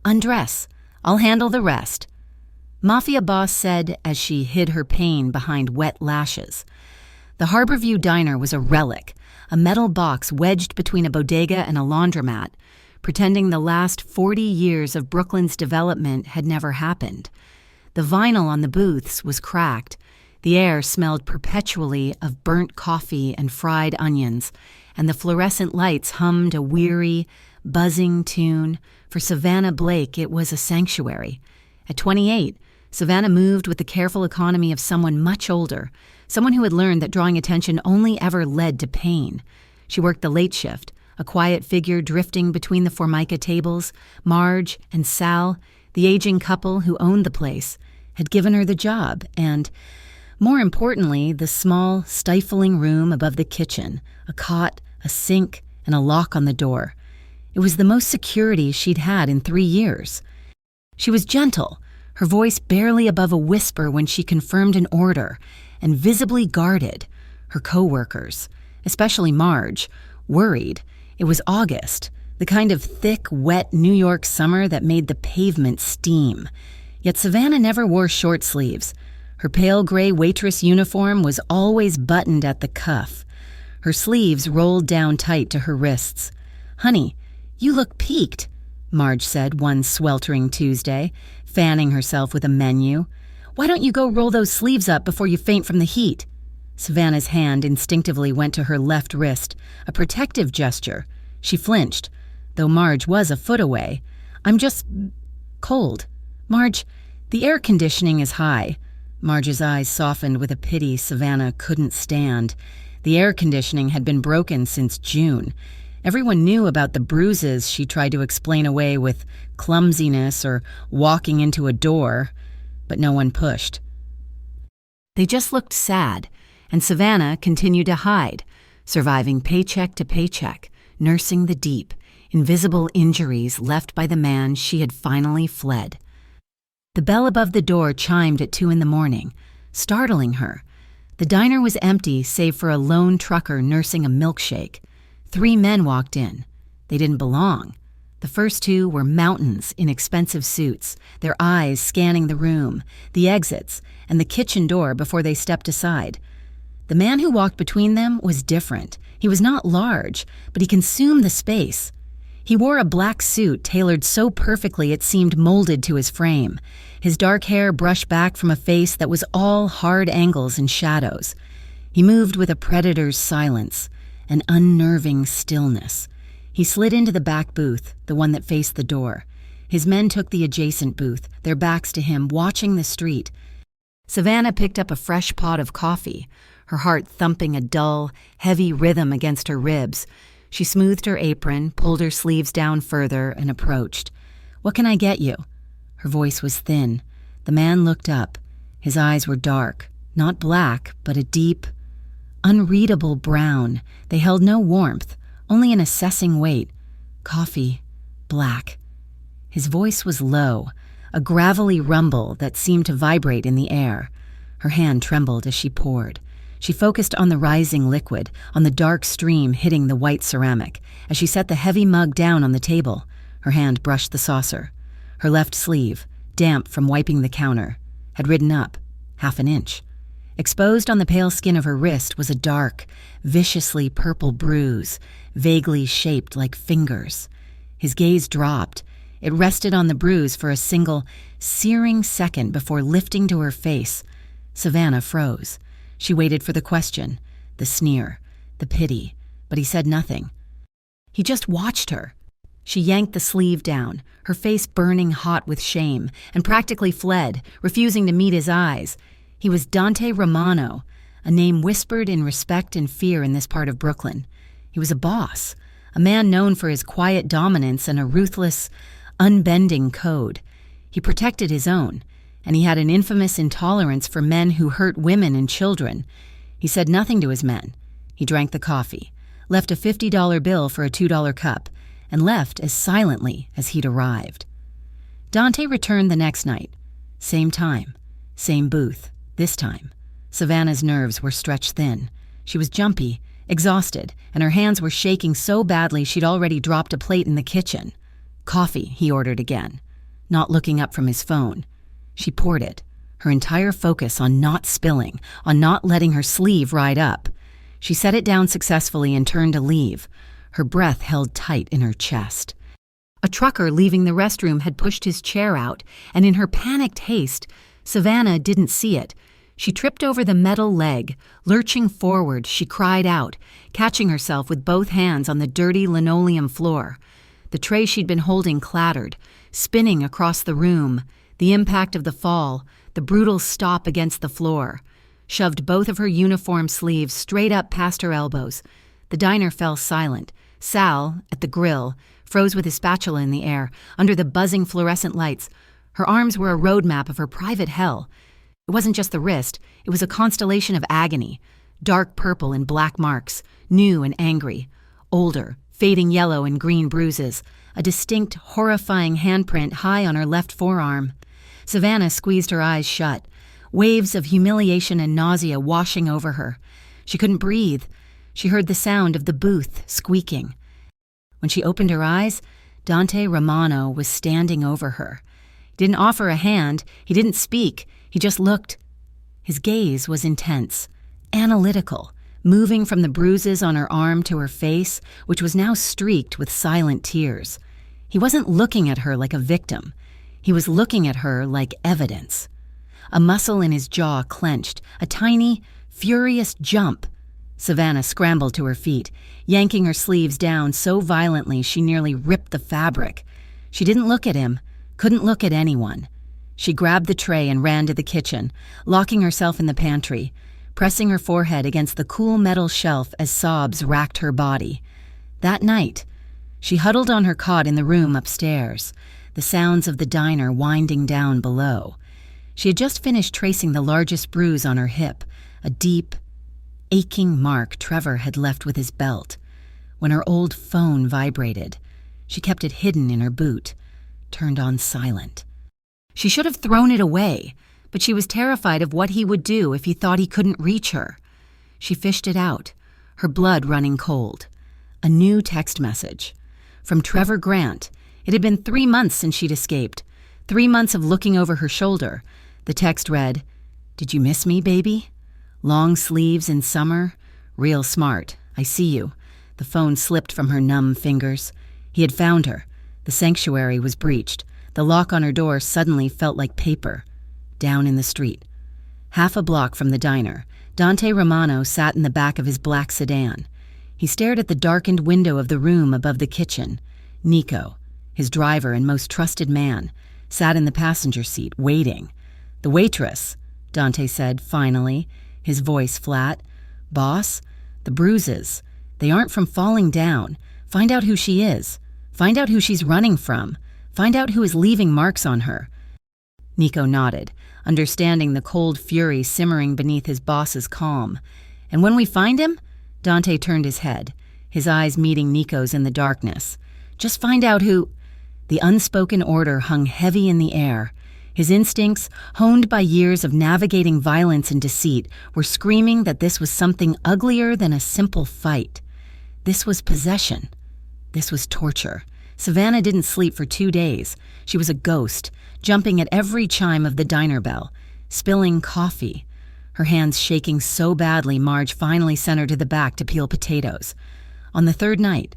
"Undress. I'll handle the rest," Mafia Boss said as she hid her pain behind wet lashes. The Harborview Diner was a relic, a metal box wedged between a bodega and a laundromat, pretending the last 40 years of Brooklyn's development had never happened. The vinyl on the booths was cracked. The air smelled perpetually of burnt coffee and fried onions, and the fluorescent lights hummed a weary, buzzing tune. For Savannah Blake, it was a sanctuary. At 28, Savannah moved with the careful economy of someone much older, someone who had learned that drawing attention only ever led to pain. She worked the late shift, a quiet figure drifting between the Formica tables. Marge and Sal, the aging couple who owned the place, had given her the job, and, more importantly, the small, stifling room above the kitchen, a cot, a sink, and a lock on the door. It was the most security she'd had in 3 years. She was gentle, her voice barely above a whisper when she confirmed an order, and visibly guarded. Her co-workers, especially Marge, worried. It was August, the kind of thick, wet New York summer that made the pavement steam. Yet Savannah never wore short sleeves. Her pale gray waitress uniform was always buttoned at the cuff. Her sleeves rolled down tight to her wrists. "Honey, you look peaked," Marge said one sweltering Tuesday, fanning herself with a menu. "Why don't you go roll those sleeves up before you faint from the heat?" Savannah's hand instinctively went to her left wrist, a protective gesture. She flinched, though Marge was a foot away. "I'm just cold. Marge, the air conditioning is high." Marge's eyes softened with a pity Savannah couldn't stand. The air conditioning had been broken since June. Everyone knew about the bruises she tried to explain away with clumsiness or walking into a door, but no one pushed. They just looked sad, and Savannah continued to hide, surviving paycheck to paycheck, nursing the deep, invisible injuries left by the man she had finally fled. The bell above the door chimed at 2 a.m, startling her. The diner was empty save for a lone trucker nursing a milkshake. 3 men walked in. They didn't belong. The first 2 were mountains in expensive suits, their eyes scanning the room, the exits, and the kitchen door before they stepped aside. The man who walked between them was different. He was not large, but he consumed the space. He wore a black suit tailored so perfectly it seemed molded to his frame. His dark hair brushed back from a face that was all hard angles and shadows. He moved with a predator's silence, an unnerving stillness. He slid into the back booth, the one that faced the door. His men took the adjacent booth, their backs to him, watching the street. Savannah picked up a fresh pot of coffee, her heart thumping a dull, heavy rhythm against her ribs. She smoothed her apron, pulled her sleeves down further, and approached. "What can I get you?" Her voice was thin. The man looked up. His eyes were dark, not black, but a deep, unreadable brown. They held no warmth, only an assessing weight. "Coffee, black." His voice was low, a gravelly rumble that seemed to vibrate in the air. Her hand trembled as she poured. She focused on the rising liquid, on the dark stream hitting the white ceramic. As she set the heavy mug down on the table, her hand brushed the saucer. Her left sleeve, damp from wiping the counter, had ridden up, 1/2 inch. Exposed on the pale skin of her wrist was a dark, viciously purple bruise, vaguely shaped like fingers. His gaze dropped. It rested on the bruise for a single, searing second before lifting to her face. Savannah froze. She waited for the question, the sneer, the pity, but he said nothing. He just watched her. She yanked the sleeve down, her face burning hot with shame, and practically fled, refusing to meet his eyes. He was Dante Romano, a name whispered in respect and fear in this part of Brooklyn. He was a boss, a man known for his quiet dominance and a ruthless, unbending code. He protected his own, and he had an infamous intolerance for men who hurt women and children. He said nothing to his men. He drank the coffee, left a $50 bill for a $2 cup, and left as silently as he'd arrived. Dante returned the next night. Same time, same booth, this time. Savannah's nerves were stretched thin. She was jumpy, exhausted, and her hands were shaking so badly she'd already dropped a plate in the kitchen. "Coffee," he ordered again. not looking up from his phone. She poured it, her entire focus on not spilling, on not letting her sleeve ride up. She set it down successfully and turned to leave, her breath held tight in her chest. A trucker leaving the restroom had pushed his chair out, and in her panicked haste, Savannah didn't see it. She tripped over the metal leg. Lurching forward, she cried out, catching herself with both hands on the dirty linoleum floor. The tray she'd been holding clattered, spinning across the room. The impact of the fall, the brutal stop against the floor, shoved both of her uniform sleeves straight up past her elbows. The diner fell silent. Sal, at the grill, froze with his spatula in the air, under the buzzing fluorescent lights. Her arms were a roadmap of her private hell. It wasn't just the wrist, it was a constellation of agony. Dark purple and black marks, new and angry. Older, fading yellow and green bruises. A distinct, horrifying handprint high on her left forearm. Savannah squeezed her eyes shut, waves of humiliation and nausea washing over her. She couldn't breathe. She heard the sound of the booth squeaking. When she opened her eyes, Dante Romano was standing over her. He didn't offer a hand, he didn't speak, he just looked. His gaze was intense, analytical, moving from the bruises on her arm to her face, which was now streaked with silent tears. He wasn't looking at her like a victim. He was looking at her like evidence. A muscle in his jaw clenched, a tiny, furious jump. Savannah scrambled to her feet, yanking her sleeves down so violently she nearly ripped the fabric. She didn't look at him, couldn't look at anyone. She grabbed the tray and ran to the kitchen, locking herself in the pantry, pressing her forehead against the cool metal shelf as sobs racked her body. That night, she huddled on her cot in the room upstairs, the sounds of the diner winding down below. She had just finished tracing the largest bruise on her hip, a deep, aching mark Trevor had left with his belt, when her old phone vibrated. She kept it hidden in her boot, turned on silent. She should have thrown it away, but she was terrified of what he would do if he thought he couldn't reach her. She fished it out, her blood running cold. A new text message. From Trevor Grant. It had been 3 months since she'd escaped. 3 months of looking over her shoulder. The text read, "Did you miss me, baby? Long sleeves in summer? Real smart. I see you." The phone slipped from her numb fingers. He had found her. The sanctuary was breached. The lock on her door suddenly felt like paper. Down in the street. Half a block from the diner, Dante Romano sat in the back of his black sedan. He stared at the darkened window of the room above the kitchen. Nico, his driver and most trusted man, sat in the passenger seat, waiting. "The waitress," Dante said, finally, his voice flat. "Boss, the bruises, they aren't from falling down. Find out who she is. Find out who she's running from. Find out who is leaving marks on her." Nico nodded, understanding the cold fury simmering beneath his boss's calm. "And when we find him?" Dante turned his head, his eyes meeting Nico's in the darkness. "Just find out who—" The unspoken order hung heavy in the air. His instincts, honed by years of navigating violence and deceit, were screaming that this was something uglier than a simple fight. This was possession. This was torture. Savannah didn't sleep for 2 days. She was a ghost, jumping at every chime of the diner bell, spilling coffee. Her hands shaking so badly Marge finally sent her to the back to peel potatoes. On the 3rd night,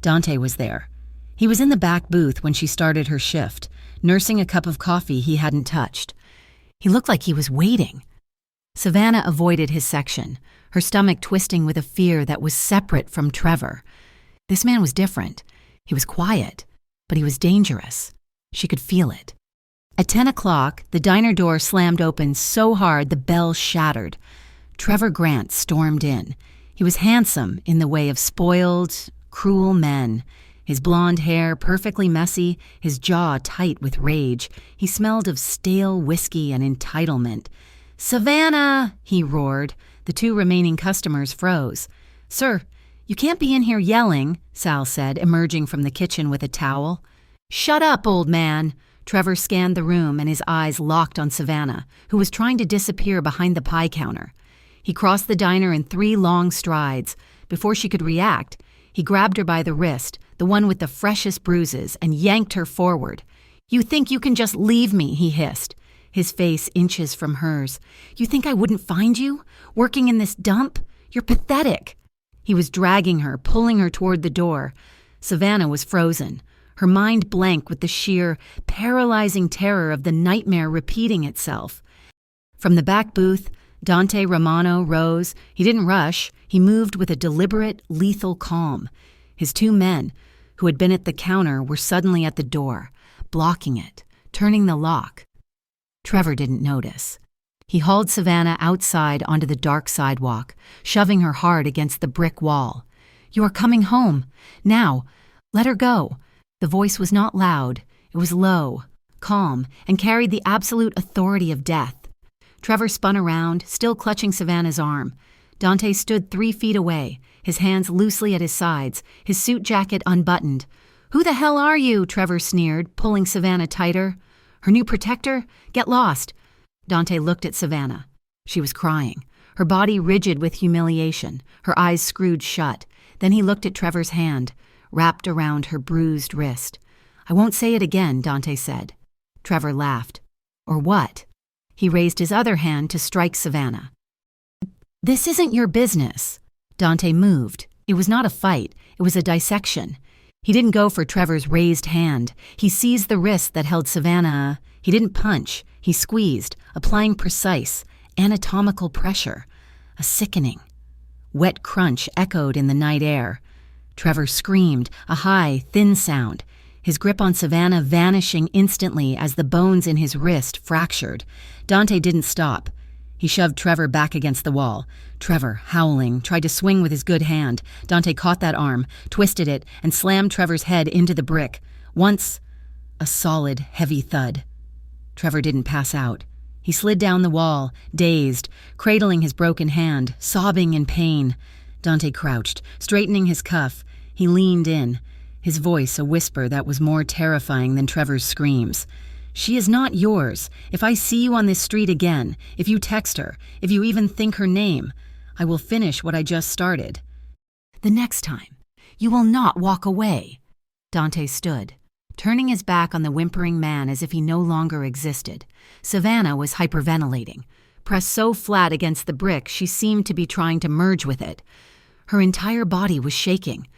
Dante was there. He was in the back booth when she started her shift, nursing a cup of coffee he hadn't touched. He looked like he was waiting. Savannah avoided his section, her stomach twisting with a fear that was separate from Trevor. This man was different. He was quiet, but he was dangerous. She could feel it. At 10 o'clock, the diner door slammed open so hard the bell shattered. Trevor Grant stormed in. He was handsome in the way of spoiled, cruel men. His blonde hair perfectly messy, his jaw tight with rage. He smelled of stale whiskey and entitlement. "Savannah!" he roared. The 2 remaining customers froze. "Sir, you can't be in here yelling," Sal said, emerging from the kitchen with a towel. "Shut up, old man." Trevor scanned the room and his eyes locked on Savannah, who was trying to disappear behind the pie counter. He crossed the diner in 3 long strides. Before she could react, he grabbed her by the wrist, the one with the freshest bruises, and yanked her forward. "You think you can just leave me," he hissed, his face inches from hers. "You think I wouldn't find you, working in this dump? You're pathetic." He was dragging her, pulling her toward the door. Savannah was frozen, her mind blank with the sheer, paralyzing terror of the nightmare repeating itself. From the back booth, Dante Romano rose. He didn't rush. He moved with a deliberate, lethal calm. His 2 men, who had been at the counter, were suddenly at the door, blocking it, turning the lock. Trevor didn't notice. He hauled Savannah outside onto the dark sidewalk, shoving her hard against the brick wall. "You are coming home. Now, let her go." The voice was not loud. It was low, calm, and carried the absolute authority of death. Trevor spun around, still clutching Savannah's arm. Dante stood 3 feet away, his hands loosely at his sides, his suit jacket unbuttoned. "Who the hell are you?" Trevor sneered, pulling Savannah tighter. "Her new protector? Get lost." Dante looked at Savannah. She was crying, her body rigid with humiliation, her eyes screwed shut. Then he looked at Trevor's hand, wrapped around her bruised wrist. "I won't say it again," Dante said. Trevor laughed. "Or what?" He raised his other hand to strike Savannah. "This isn't your business." Dante moved. It was not a fight. It was a dissection. He didn't go for Trevor's raised hand. He seized the wrist that held Savannah. He didn't punch. He squeezed, applying precise, anatomical pressure. A sickening, wet crunch echoed in the night air. Trevor screamed, a high, thin sound, his grip on Savannah vanishing instantly as the bones in his wrist fractured. Dante didn't stop. He shoved Trevor back against the wall. Trevor, howling, tried to swing with his good hand. Dante caught that arm, twisted it, and slammed Trevor's head into the brick. Once, a solid, heavy thud. Trevor didn't pass out. He slid down the wall, dazed, cradling his broken hand, sobbing in pain. Dante crouched, straightening his cuff. He leaned in, his voice a whisper that was more terrifying than Trevor's screams. "She is not yours. If I see you on this street again, if you text her, if you even think her name, I will finish what I just started. The next time, you will not walk away." Dante stood, turning his back on the whimpering man as if he no longer existed. Savannah was hyperventilating. Pressed so flat against the brick she seemed to be trying to merge with it. Her entire body was shaking.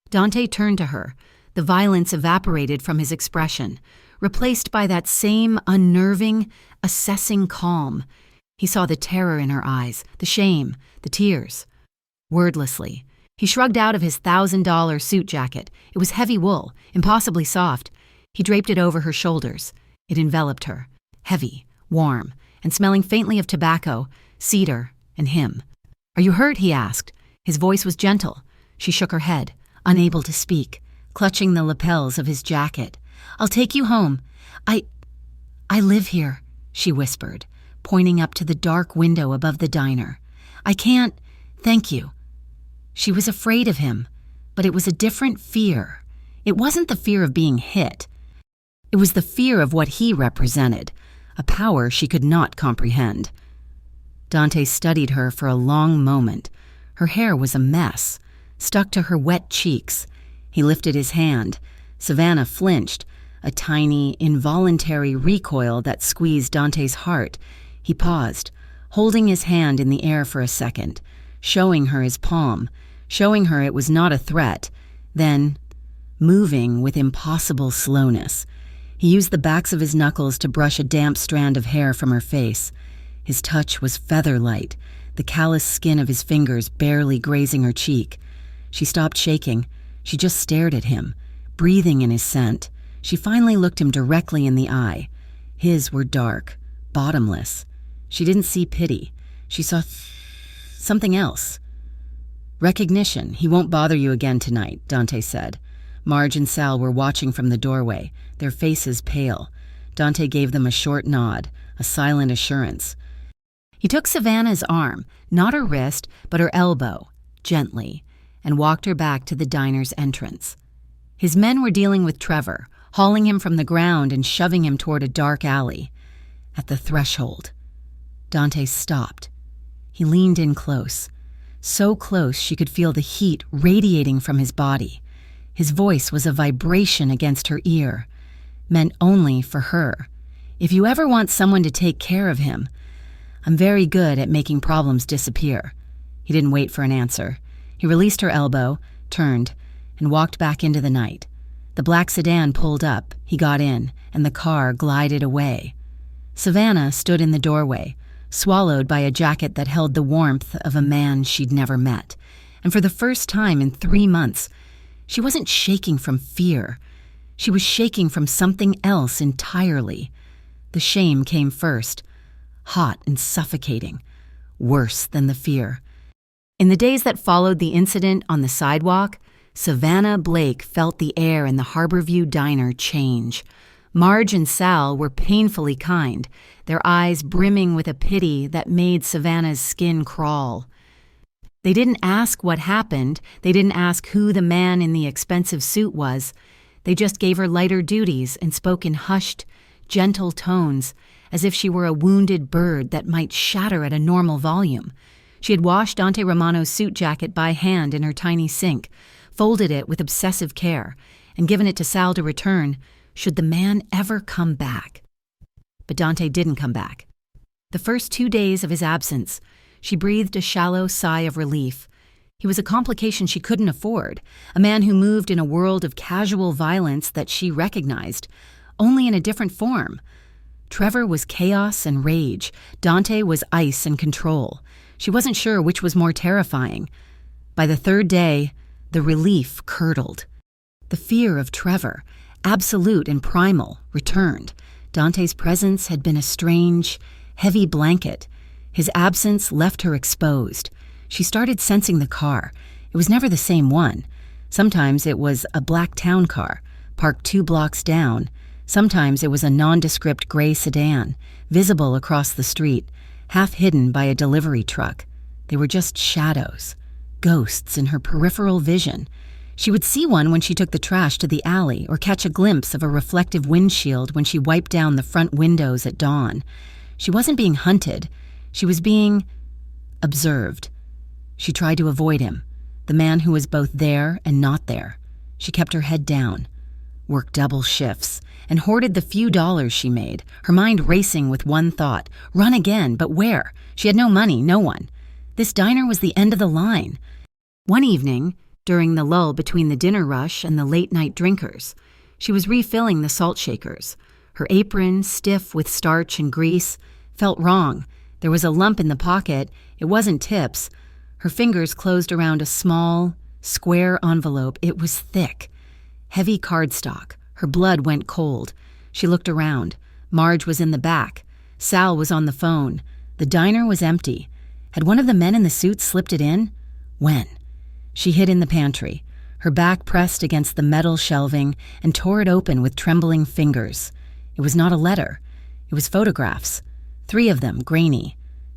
Dante turned to her. The violence evaporated from his expression, replaced by that same unnerving, assessing calm. He saw the terror in her eyes, the shame, the tears. Wordlessly, he shrugged out of his $1,000 suit jacket. It was heavy wool, impossibly soft. He draped it over her shoulders. It enveloped her, heavy, warm, and smelling faintly of tobacco, cedar, and him. "Are you hurt?" he asked. His voice was gentle. She shook her head, unable to speak, clutching the lapels of his jacket. "I'll take you home. I live here," she whispered, pointing up to the dark window above the diner. "I can't, thank you." She was afraid of him, but it was a different fear. It wasn't the fear of being hit. It was the fear of what he represented, a power she could not comprehend. Dante studied her for a long moment. Her hair was a mess, stuck to her wet cheeks. He lifted his hand. Savannah flinched, a tiny, involuntary recoil that squeezed Dante's heart. He paused, holding his hand in the air for a second, showing her his palm, showing her it was not a threat. Then, moving with impossible slowness, he used the backs of his knuckles to brush a damp strand of hair from her face. His touch was feather-light, the callous skin of his fingers barely grazing her cheek. She stopped shaking. She just stared at him, breathing in his scent. She finally looked him directly in the eye. His were dark, bottomless. She didn't see pity. She saw something else. "Recognition. He won't bother you again tonight," Dante said. Marge and Sal were watching from the doorway, their faces pale. Dante gave them a short nod, a silent assurance. He took Savannah's arm, not her wrist, but her elbow, gently, and walked her back to the diner's entrance. His men were dealing with Trevor, hauling him from the ground and shoving him toward a dark alley. At the threshold, Dante stopped. He leaned in close, so close she could feel the heat radiating from his body. His voice was a vibration against her ear. meant only for her. If you ever want someone to take care of him, I'm very good at making problems disappear. He didn't wait for an answer. He released her elbow, turned, and walked back into the night. The black sedan pulled up, he got in, and the car glided away. Savannah stood in the doorway, swallowed by a jacket that held the warmth of a man she'd never met. And for the first time in 3 months, she wasn't shaking from fear. She was shaking from something else entirely. The shame came first, hot and suffocating, worse than the fear. In the days that followed the incident on the sidewalk, Savannah Blake felt the air in the Harborview diner change. Marge and Sal were painfully kind, their eyes brimming with a pity that made Savannah's skin crawl. They didn't ask what happened, they didn't ask who the man in the expensive suit was. They just gave her lighter duties and spoke in hushed, gentle tones, as if she were a wounded bird that might shatter at a normal volume. She had washed Dante Romano's suit jacket by hand in her tiny sink, folded it with obsessive care, and given it to Sal to return, should the man ever come back. But Dante didn't come back. The first 2 days of his absence, she breathed a shallow sigh of relief. He was a complication she couldn't afford, a man who moved in a world of casual violence that she recognized, only in a different form. Trevor was chaos and rage. Dante was ice and control. She wasn't sure which was more terrifying. By the 3rd day, the relief curdled. The fear of Trevor, absolute and primal, returned. Dante's presence had been a strange, heavy blanket. His absence left her exposed. She started sensing the car. It was never the same one. Sometimes it was a black town car, parked 2 blocks down. Sometimes it was a nondescript gray sedan, visible across the street, half hidden by a delivery truck. They were just shadows, ghosts in her peripheral vision. She would see one when she took the trash to the alley or catch a glimpse of a reflective windshield when she wiped down the front windows at dawn. She wasn't being hunted. She was being observed. She tried to avoid him, the man who was both there and not there. She kept her head down, worked double shifts, and hoarded the few dollars she made, her mind racing with one thought: run again, but where? She had no money, no one. This diner was the end of the line. One evening, during the lull between the dinner rush and the late-night drinkers, she was refilling the salt shakers. Her apron, stiff with starch and grease, felt wrong. There was a lump in the pocket. It wasn't tips. Her fingers closed around a small, square envelope. It was thick. Heavy cardstock. Her blood went cold. She looked around. Marge was in the back. Sal was on the phone. The diner was empty. Had one of the men in the suit slipped it in? When? She hid in the pantry, her back pressed against the metal shelving, and tore it open with trembling fingers. It was not a letter. It was photographs. 3 of them, grainy,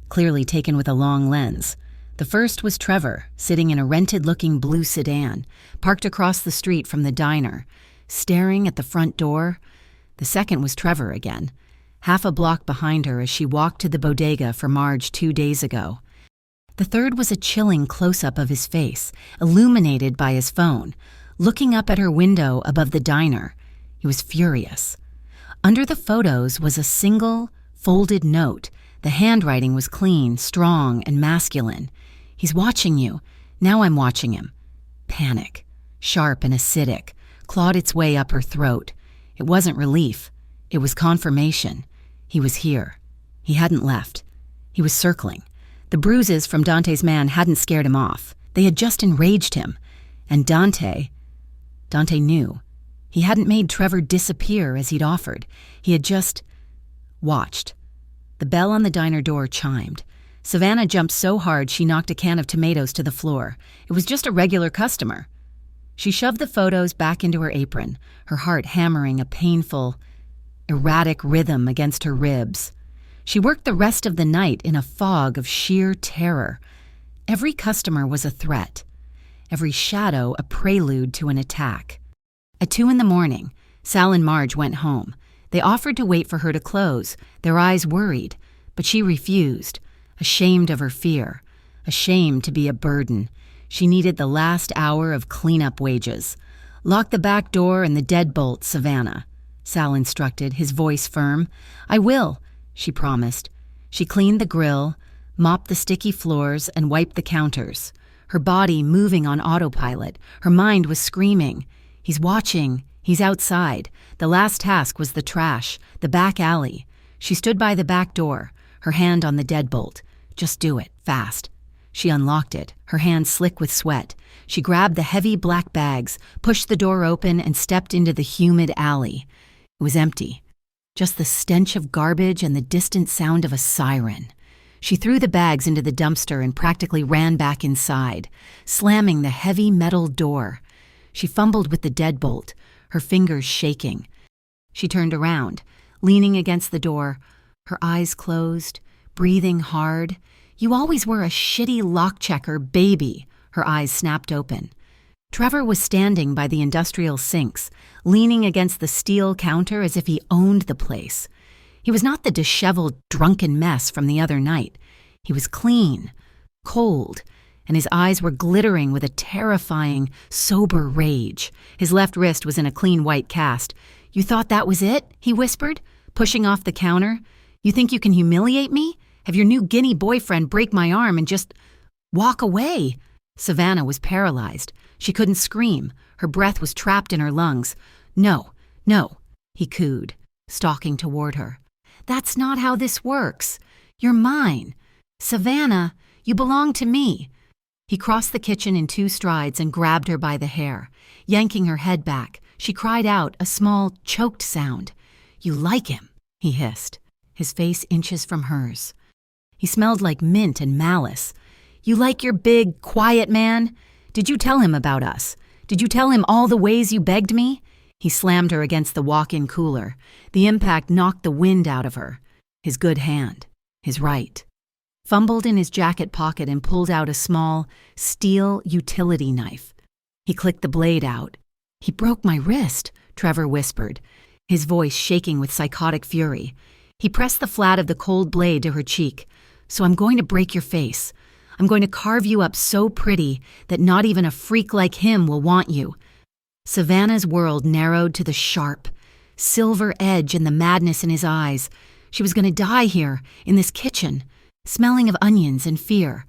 clearly taken with a long lens. The first was Trevor, sitting in a rented-looking blue sedan, parked across the street from the diner, staring at the front door. The second was Trevor again, half a block behind her as she walked to the bodega for Marge 2 days ago. The third was a chilling close-up of his face, illuminated by his phone, looking up at her window above the diner. He was furious. Under the photos was a single, folded note. The handwriting was clean, strong, and masculine. He's watching you. Now I'm watching him. Panic, sharp and acidic, clawed its way up her throat. It wasn't relief. It was confirmation. He was here. He hadn't left. He was circling. The bruises from Dante's man hadn't scared him off. They had just enraged him. And Dante knew. He hadn't made Trevor disappear as he'd offered. He had just watched. The bell on the diner door chimed. Savannah jumped so hard she knocked a can of tomatoes to the floor. It was just a regular customer. She shoved the photos back into her apron, her heart hammering a painful, erratic rhythm against her ribs. She worked the rest of the night in a fog of sheer terror. Every customer was a threat. Every shadow a prelude to an attack. At 2 a.m, Sal and Marge went home. They offered to wait for her to close, their eyes worried, but she refused, ashamed of her fear, ashamed to be a burden. She needed the last hour of cleanup wages. Lock the back door and the deadbolt, Savannah. Sal instructed, his voice firm. "I will," she promised. She cleaned the grill, mopped the sticky floors, and wiped the counters. Her body moving on autopilot. Her mind was screaming. He's watching. He's outside. The last task was the trash, the back alley. She stood by the back door, her hand on the deadbolt. Just do it, fast. She unlocked it, her hands slick with sweat. She grabbed the heavy black bags, pushed the door open, and stepped into the humid alley. It was empty. Just the stench of garbage and the distant sound of a siren. She threw the bags into the dumpster and practically ran back inside, slamming the heavy metal door. She fumbled with the deadbolt, her fingers shaking. She turned around, leaning against the door, her eyes closed, breathing hard. "You always were a shitty lock-checker, baby." Her eyes snapped open. Trevor was standing by the industrial sinks, leaning against the steel counter as if he owned the place. He was not the disheveled, drunken mess from the other night. He was clean, cold, and his eyes were glittering with a terrifying, sober rage. His left wrist was in a clean white cast. "You thought that was it?" he whispered, pushing off the counter. "You think you can humiliate me? Have your new Guinea boyfriend break my arm and just walk away?" Savannah was paralyzed. She couldn't scream. Her breath was trapped in her lungs. "No, no," he cooed, stalking toward her. "That's not how this works. You're mine. Savannah, you belong to me." He crossed the kitchen in 2 strides and grabbed her by the hair. Yanking her head back, she cried out, a small, choked sound. "You like him," he hissed, his face inches from hers. He smelled like mint and malice. "You like your big, quiet man? Did you tell him about us? Did you tell him all the ways you begged me?" He slammed her against the walk-in cooler. The impact knocked the wind out of her. His good hand, his right. Fumbled in his jacket pocket and pulled out a small, steel utility knife. He clicked the blade out. "He broke my wrist," Trevor whispered, his voice shaking with psychotic fury. He pressed the flat of the cold blade to her cheek. "So I'm going to break your face. I'm going to carve you up so pretty that not even a freak like him will want you." Savannah's world narrowed to the sharp, silver edge and the madness in his eyes. She was going to die here, in this kitchen, smelling of onions and fear.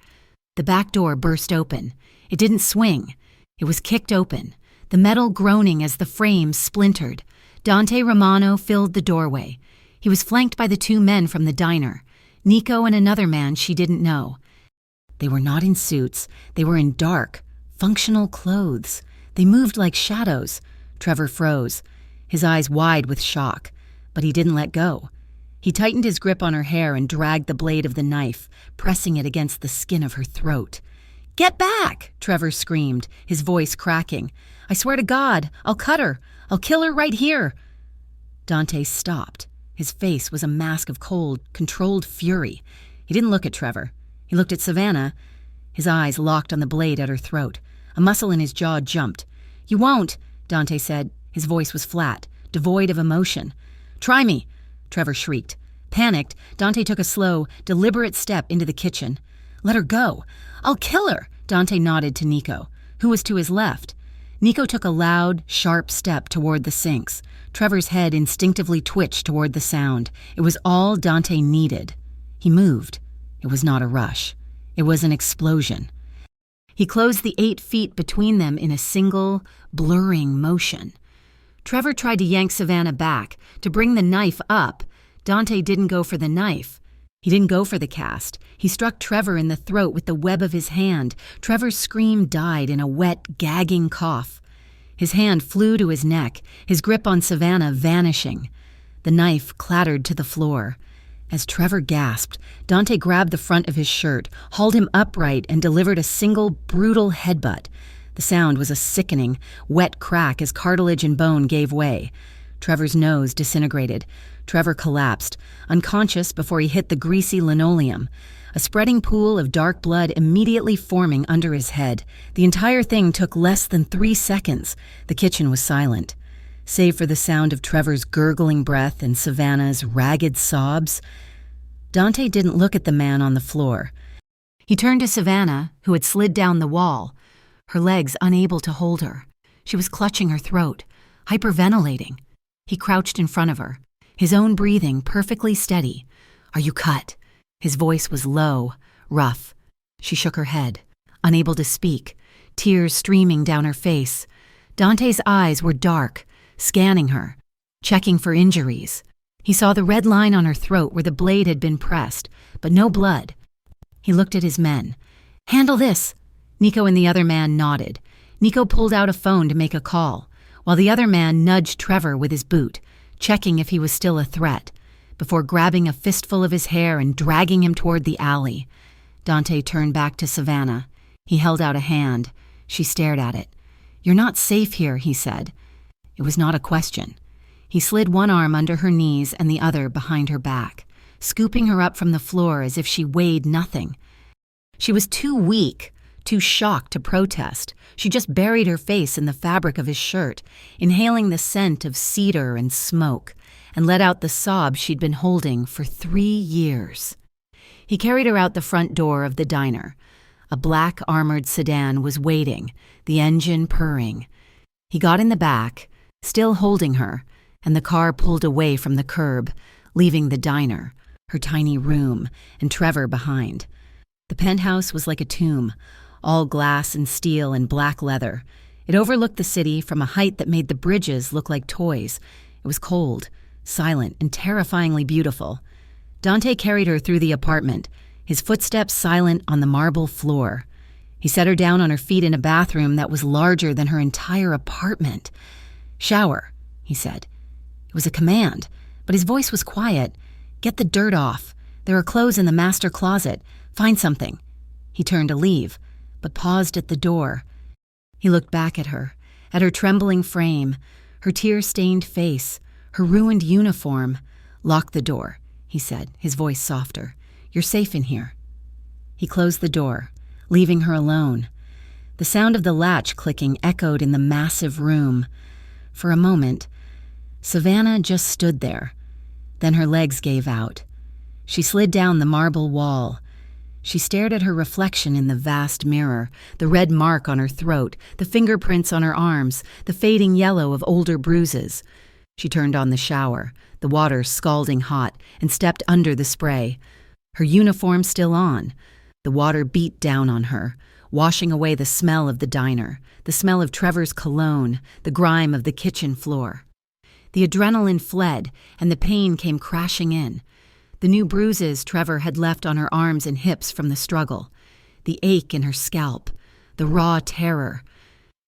The back door burst open. It didn't swing. It was kicked open, the metal groaning as the frame splintered. Dante Romano filled the doorway. He was flanked by the 2 men from the diner, Nico and another man she didn't know. They were not in suits. They were in dark, functional clothes. They moved like shadows. Trevor froze, his eyes wide with shock, but he didn't let go. He tightened his grip on her hair and dragged the blade of the knife, pressing it against the skin of her throat. "Get back!" Trevor screamed, his voice cracking. "I swear to God, I'll cut her. I'll kill her right here." Dante stopped. His face was a mask of cold, controlled fury. He didn't look at Trevor. He looked at Savannah, his eyes locked on the blade at her throat. A muscle in his jaw jumped. "You won't," Dante said. His voice was flat, devoid of emotion. "Try me," Trevor shrieked. Panicked, Dante took a slow, deliberate step into the kitchen. "Let her go. I'll kill her," Dante nodded to Nico, who was to his left. Nico took a loud, sharp step toward the sinks. Trevor's head instinctively twitched toward the sound. It was all Dante needed. He moved. It was not a rush. It was an explosion. He closed the 8 feet between them in a single, blurring motion. Trevor tried to yank Savannah back, to bring the knife up. Dante didn't go for the knife. He didn't go for the cast. He struck Trevor in the throat with the web of his hand. Trevor's scream died in a wet, gagging cough. His hand flew to his neck, his grip on Savannah vanishing. The knife clattered to the floor. As Trevor gasped, Dante grabbed the front of his shirt, hauled him upright, and delivered a single, brutal headbutt. The sound was a sickening, wet crack as cartilage and bone gave way. Trevor's nose disintegrated. Trevor collapsed, unconscious before he hit the greasy linoleum. A spreading pool of dark blood immediately forming under his head. The entire thing took less than 3 seconds. The kitchen was silent. Save for the sound of Trevor's gurgling breath and Savannah's ragged sobs. Dante didn't look at the man on the floor. He turned to Savannah, who had slid down the wall, her legs unable to hold her. She was clutching her throat, hyperventilating. He crouched in front of her, his own breathing perfectly steady. "Are you cut?" His voice was low, rough. She shook her head, unable to speak, tears streaming down her face. Dante's eyes were dark, scanning her, checking for injuries. He saw the red line on her throat where the blade had been pressed, but no blood. He looked at his men. "Handle this." Nico and the other man nodded. Nico pulled out a phone to make a call, while the other man nudged Trevor with his boot, checking if he was still a threat, before grabbing a fistful of his hair and dragging him toward the alley. Dante turned back to Savannah. He held out a hand. She stared at it. "You're not safe here," he said. It was not a question. He slid one arm under her knees and the other behind her back, scooping her up from the floor as if she weighed nothing. She was too weak, too shocked to protest. She just buried her face in the fabric of his shirt, inhaling the scent of cedar and smoke, and let out the sobs she'd been holding for 3 years. He carried her out the front door of the diner. A black armored sedan was waiting, the engine purring. He got in the back, still holding her, and the car pulled away from the curb, leaving the diner, her tiny room, and Trevor behind. The penthouse was like a tomb, all glass and steel and black leather. It overlooked the city from a height that made the bridges look like toys. It was cold, silent, and terrifyingly beautiful. Dante carried her through the apartment, his footsteps silent on the marble floor. He set her down on her feet in a bathroom that was larger than her entire apartment. "Shower," he said. It was a command, but his voice was quiet. "Get the dirt off. There are clothes in the master closet. Find something." He turned to leave, but paused at the door. He looked back at her trembling frame, her tear-stained face, her ruined uniform. "Lock the door," he said, his voice softer. "You're safe in here." He closed the door, leaving her alone. The sound of the latch clicking echoed in the massive room. For a moment, Savannah just stood there. Then her legs gave out. She slid down the marble wall. She stared at her reflection in the vast mirror, the red mark on her throat, the fingerprints on her arms, the fading yellow of older bruises. She turned on the shower, the water scalding hot, and stepped under the spray. Her uniform still on. The water beat down on her, washing away the smell of the diner, the smell of Trevor's cologne, the grime of the kitchen floor. The adrenaline fled, and the pain came crashing in. The new bruises Trevor had left on her arms and hips from the struggle, the ache in her scalp, the raw terror.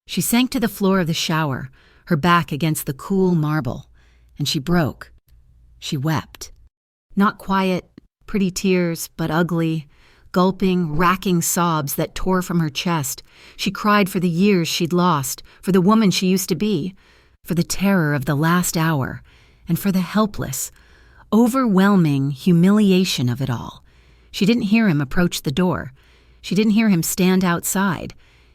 She sank to the floor of the shower, her back against the cool marble, and she broke. She wept. Not quiet, pretty tears, but ugly, gulping, racking sobs that tore from her chest. She cried for the years she'd lost, for the woman she used to be, for the terror of the last hour, and for the helpless, overwhelming humiliation of it all. She didn't hear him approach the door. She didn't hear him stand outside.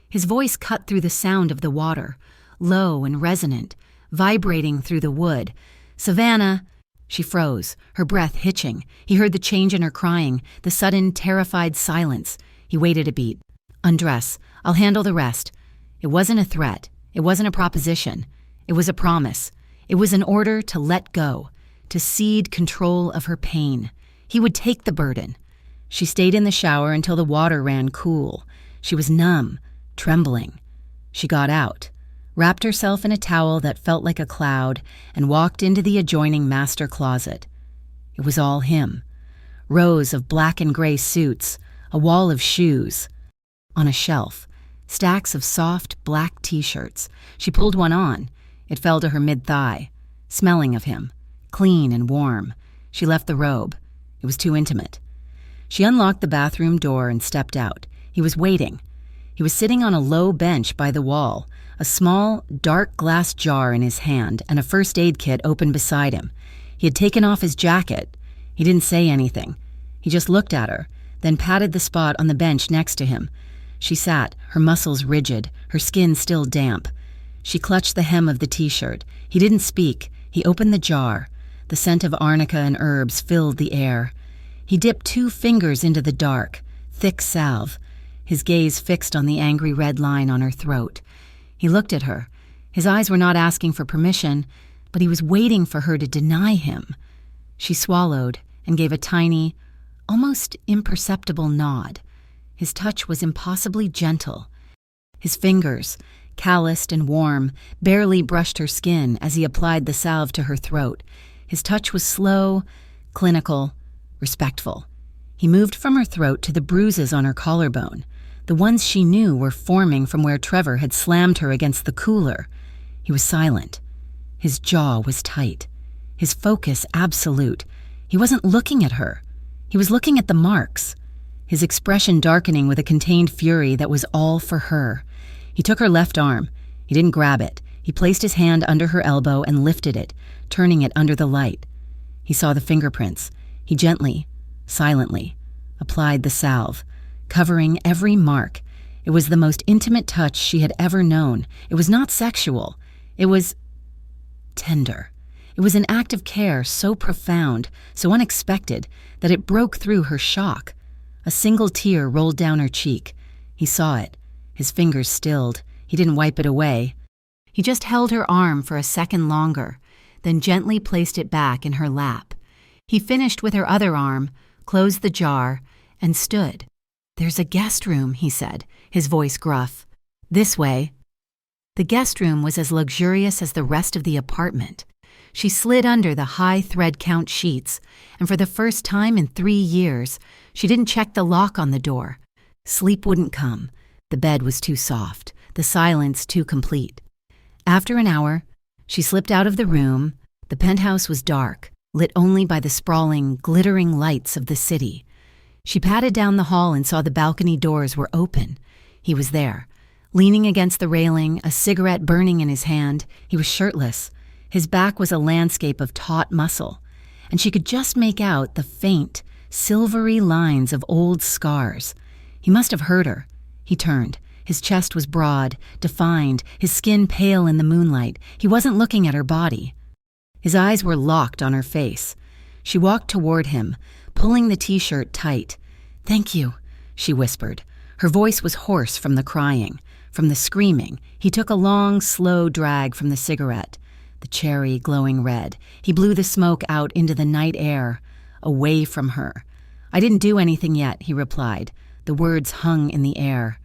His voice cut through the sound of the water, low and resonant, vibrating through the wood. "Savannah!" She froze, her breath hitching. He heard the change in her crying, the sudden, terrified silence. He waited a beat. "Undress. I'll handle the rest." It wasn't a threat. It wasn't a proposition. It was a promise. It was an order to let go, to cede control of her pain. He would take the burden. She stayed in the shower until the water ran cool. She was numb, trembling. She got out, wrapped herself in a towel that felt like a cloud, and walked into the adjoining master closet. It was all him. Rows of black and gray suits, a wall of shoes. On a shelf, stacks of soft black t-shirts. She pulled one on. It fell to her mid-thigh, smelling of him, clean and warm. She left the robe. It was too intimate. She unlocked the bathroom door and stepped out. He was waiting. He was sitting on a low bench by the wall, a small, dark glass jar in his hand and a first aid kit open beside him. He had taken off his jacket. He didn't say anything. He just looked at her, then patted the spot on the bench next to him. She sat, her muscles rigid, her skin still damp. She clutched the hem of the t-shirt. He didn't speak. He opened the jar. The scent of arnica and herbs filled the air. He dipped 2 fingers into the dark, thick salve, his gaze fixed on the angry red line on her throat. He looked at her. His eyes were not asking for permission. but he was waiting for her to deny him. She swallowed and gave a tiny, almost imperceptible nod. His touch was impossibly gentle. His fingers, calloused and warm, barely brushed her skin as he applied the salve to her throat. His touch was slow, clinical, respectful. He moved from her throat to the bruises on her collarbone. The ones she knew were forming from where Trevor had slammed her against the cooler. He was silent. His jaw was tight. His focus absolute. He wasn't looking at her. He was looking at the marks. His expression darkening with a contained fury that was all for her. He took her left arm. He didn't grab it. He placed his hand under her elbow and lifted it, turning it under the light. He saw the fingerprints. He gently, silently, applied the salve, covering every mark. It was the most intimate touch she had ever known. It was not sexual. It was tender. It was an act of care so profound, so unexpected, that it broke through her shock. A single tear rolled down her cheek. He saw it. His fingers stilled. He didn't wipe it away. He just held her arm for a second longer, then gently placed it back in her lap. He finished with her other arm, closed the jar, and stood. "There's a guest room," he said, his voice gruff. "This way." The guest room was as luxurious as the rest of the apartment. She slid under the high thread count sheets, and for the first time in 3 years, she didn't check the lock on the door. Sleep wouldn't come. The bed was too soft, the silence too complete. After an hour, she slipped out of the room. The penthouse was dark, lit only by the sprawling, glittering lights of the city. She padded down the hall and saw the balcony doors were open. He was there, leaning against the railing, a cigarette burning in his hand. He was shirtless. His back was a landscape of taut muscle, and she could just make out the faint, silvery lines of old scars. He must have heard her. He turned. His chest was broad, defined, his skin pale in the moonlight. He wasn't looking at her body. His eyes were locked on her face. She walked toward him, pulling the t-shirt tight. "Thank you," she whispered. Her voice was hoarse from the crying, from the screaming. He took a long, slow drag from the cigarette. The cherry glowing red. He blew the smoke out into the night air, away from her. "I didn't do anything yet," he replied. The words hung in the air.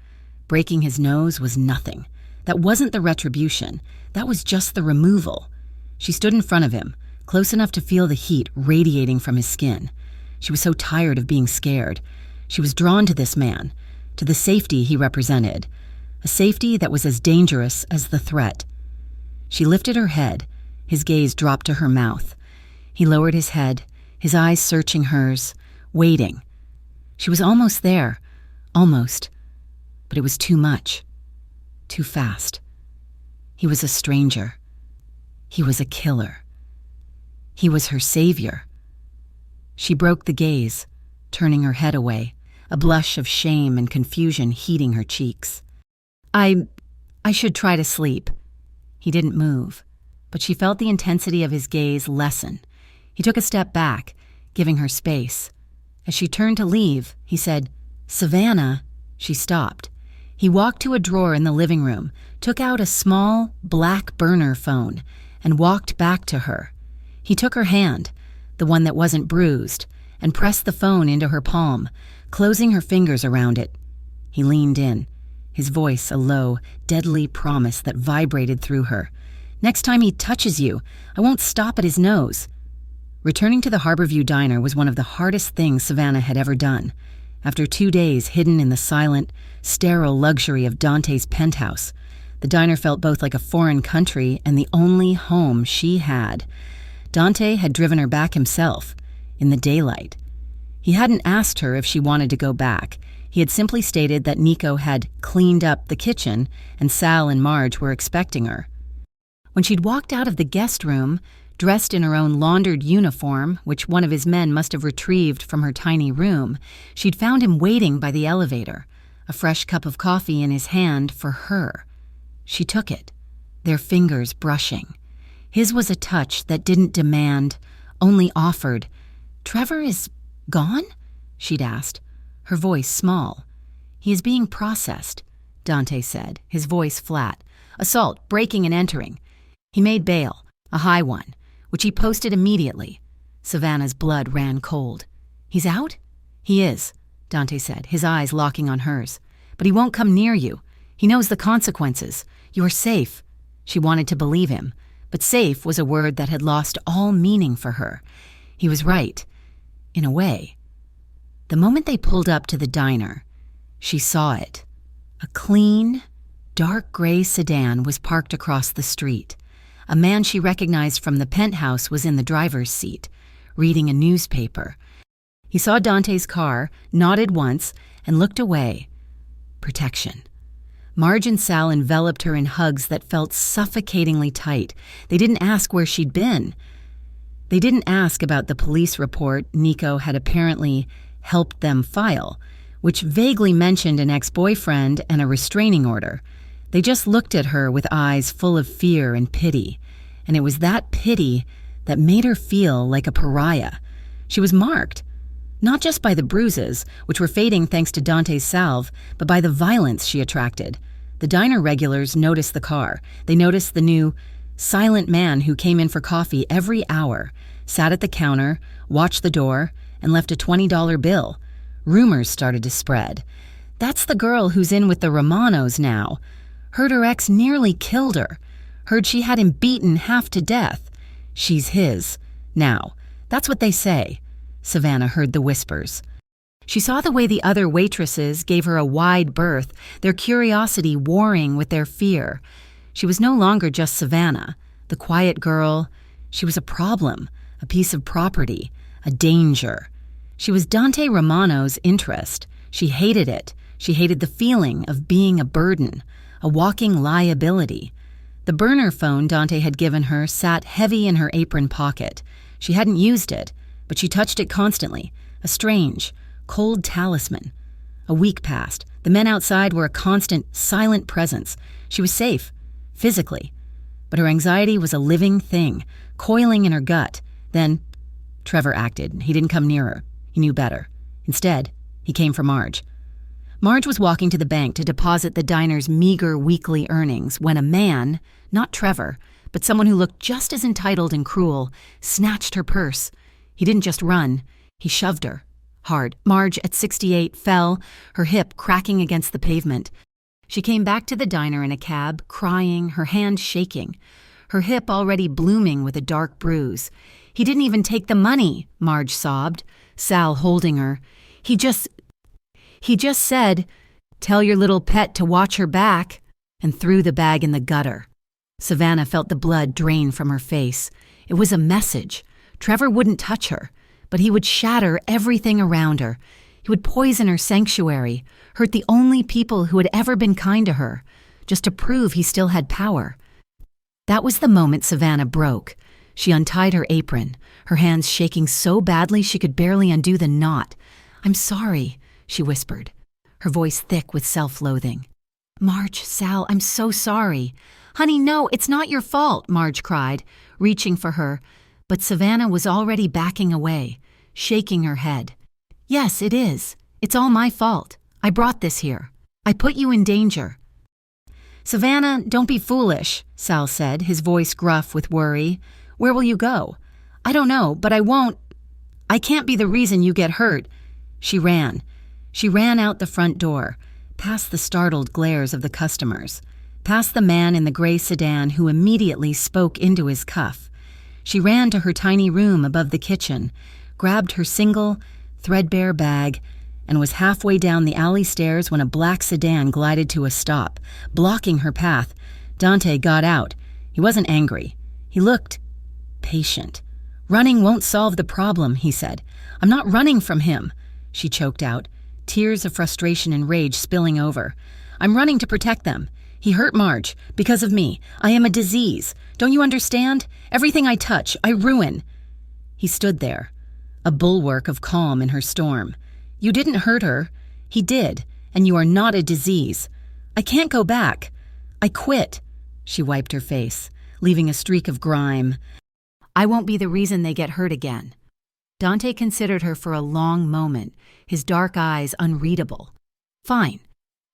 Breaking his nose was nothing. That wasn't the retribution. That was just the removal. She stood in front of him, close enough to feel the heat radiating from his skin. She was so tired of being scared. She was drawn to this man, to the safety he represented, a safety that was as dangerous as the threat. She lifted her head. His gaze dropped to her mouth. He lowered his head, his eyes searching hers, waiting. She was almost there, almost, but it was too much, too fast. He was a stranger. He was a killer. He was her savior. She broke the gaze, turning her head away, a blush of shame and confusion heating her cheeks. I should try to sleep." He didn't move, but she felt the intensity of his gaze lessen. He took a step back, giving her space. As she turned to leave, he said, "Savannah." She stopped. He walked to a drawer in the living room, took out a small, black burner phone, and walked back to her. He took her hand, the one that wasn't bruised, and pressed the phone into her palm, closing her fingers around it. He leaned in, his voice a low, deadly promise that vibrated through her. "Next time he touches you, I won't stop at his nose." Returning to the Harborview Diner was one of the hardest things Savannah had ever done. After 2 days hidden in the silent, sterile luxury of Dante's penthouse, the diner felt both like a foreign country and the only home she had. Dante had driven her back himself, in the daylight. He hadn't asked her if she wanted to go back. He had simply stated that Nico had cleaned up the kitchen and Sal and Marge were expecting her. When she'd walked out of the guest room, dressed in her own laundered uniform, which one of his men must have retrieved from her tiny room, she'd found him waiting by the elevator, a fresh cup of coffee in his hand for her. She took it, their fingers brushing. His was a touch that didn't demand, only offered. "Trevor is gone?" she'd asked, her voice small. "He is being processed," Dante said, his voice flat. "Assault, breaking and entering. He made bail. a high one, which he posted immediately. Savannah's blood ran cold. "He's out?" "He is," Dante said, his eyes locking on hers. "But he won't come near you. He knows the consequences. You are safe." She wanted to believe him, but safe was a word that had lost all meaning for her. He was right, in a way. The moment they pulled up to the diner, she saw it. A clean, dark gray sedan was parked across the street. A man she recognized from the penthouse was in the driver's seat, reading a newspaper. He saw Dante's car, nodded once, and looked away. Protection. Marge and Sal enveloped her in hugs that felt suffocatingly tight. They didn't ask where she'd been. They didn't ask about the police report Nico had apparently helped them file, which vaguely mentioned an ex-boyfriend and a restraining order. They just looked at her with eyes full of fear and pity, and it was that pity that made her feel like a pariah. She was marked, not just by the bruises, which were fading thanks to Dante's salve, but by the violence she attracted. The diner regulars noticed the car. They noticed the new, silent man who came in for coffee every hour, sat at the counter, watched the door, and left a $20 bill. Rumors started to spread. "That's the girl who's in with the Romanos now. Heard her ex nearly killed her. Heard she had him beaten half to death. She's his. Now, that's what they say." Savannah heard the whispers. She saw the way the other waitresses gave her a wide berth, their curiosity warring with their fear. She was no longer just Savannah, the quiet girl. She was a problem, a piece of property, a danger. She was Dante Romano's interest. She hated it. She hated the feeling of being a burden, a walking liability. The burner phone Dante had given her sat heavy in her apron pocket. She hadn't used it, but she touched it constantly, a strange, cold talisman. A week passed. The men outside were a constant, silent presence. She was safe, physically. But her anxiety was a living thing, coiling in her gut. Then, Trevor acted. He didn't come near her. He knew better. Instead, he came for Marge. Marge was walking to the bank to deposit the diner's meager weekly earnings when a man, not Trevor, but someone who looked just as entitled and cruel, snatched her purse. He didn't just run. He shoved her. Hard. Marge, at 68, fell, her hip cracking against the pavement. She came back to the diner in a cab, crying, her hand shaking, her hip already blooming with a dark bruise. "He didn't even take the money," Marge sobbed, Sal holding her. He just said, "Tell your little pet to watch her back," and threw the bag in the gutter. Savannah felt the blood drain from her face. It was a message. Trevor wouldn't touch her, but he would shatter everything around her. He would poison her sanctuary, hurt the only people who had ever been kind to her, just to prove he still had power. That was the moment Savannah broke. She untied her apron, her hands shaking so badly she could barely undo the knot. "I'm sorry," she whispered, her voice thick with self-loathing. "Marge, Sal, I'm so sorry." "Honey, no, it's not your fault," Marge cried, reaching for her. But Savannah was already backing away, shaking her head. "Yes, it is. It's all my fault. I brought this here. I put you in danger." "Savannah, don't be foolish," Sal said, his voice gruff with worry. "Where will you go?" "I don't know, but I won't. I can't be the reason you get hurt." She ran. She ran out the front door, past the startled glares of the customers, past the man in the gray sedan who immediately spoke into his cuff. She ran to her tiny room above the kitchen, grabbed her single, threadbare bag, and was halfway down the alley stairs when a black sedan glided to a stop, blocking her path. Dante got out. He wasn't angry. He looked patient. "Running won't solve the problem," he said. "I'm not running from him," she choked out, tears of frustration and rage spilling over. "I'm running to protect them. He hurt Marge, because of me. I am a disease. Don't you understand? Everything I touch, I ruin." He stood there, a bulwark of calm in her storm. "You didn't hurt her. He did, and you are not a disease. I can't go back. I quit." She wiped her face, leaving a streak of grime. "I won't be the reason they get hurt again." Dante considered her for a long moment, his dark eyes unreadable. "Fine.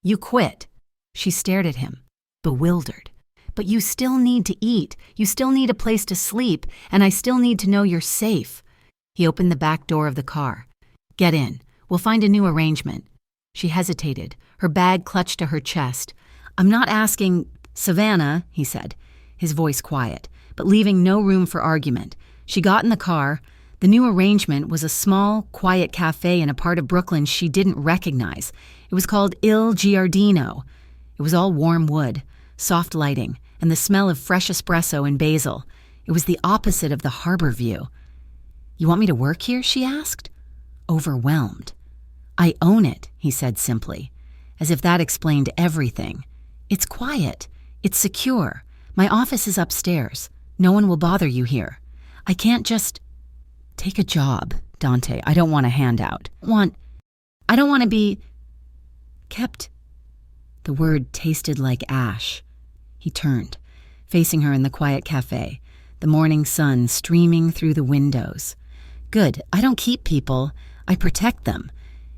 You quit." She stared at him, bewildered. But you still need to eat. You still need a place to sleep, and I still need to know you're safe. He opened the back door of the car. Get in. We'll find a new arrangement. She hesitated, her bag clutched to her chest. I'm not asking, Savannah, he said, his voice quiet, but leaving no room for argument. She got in the car. The new arrangement was a small, quiet cafe in a part of Brooklyn she didn't recognize. It was called Il Giardino. It was all warm wood, soft lighting, and the smell of fresh espresso and basil. It was the opposite of the harbor view. You want me to work here? She asked, overwhelmed. I own it, he said simply, as if that explained everything. It's quiet. It's secure. My office is upstairs. No one will bother you here. I can't just... Take a job, Dante. I don't want a handout. I don't want to be... kept... The word tasted like ash. He turned, facing her in the quiet cafe, the morning sun streaming through the windows. Good. I don't keep people. I protect them.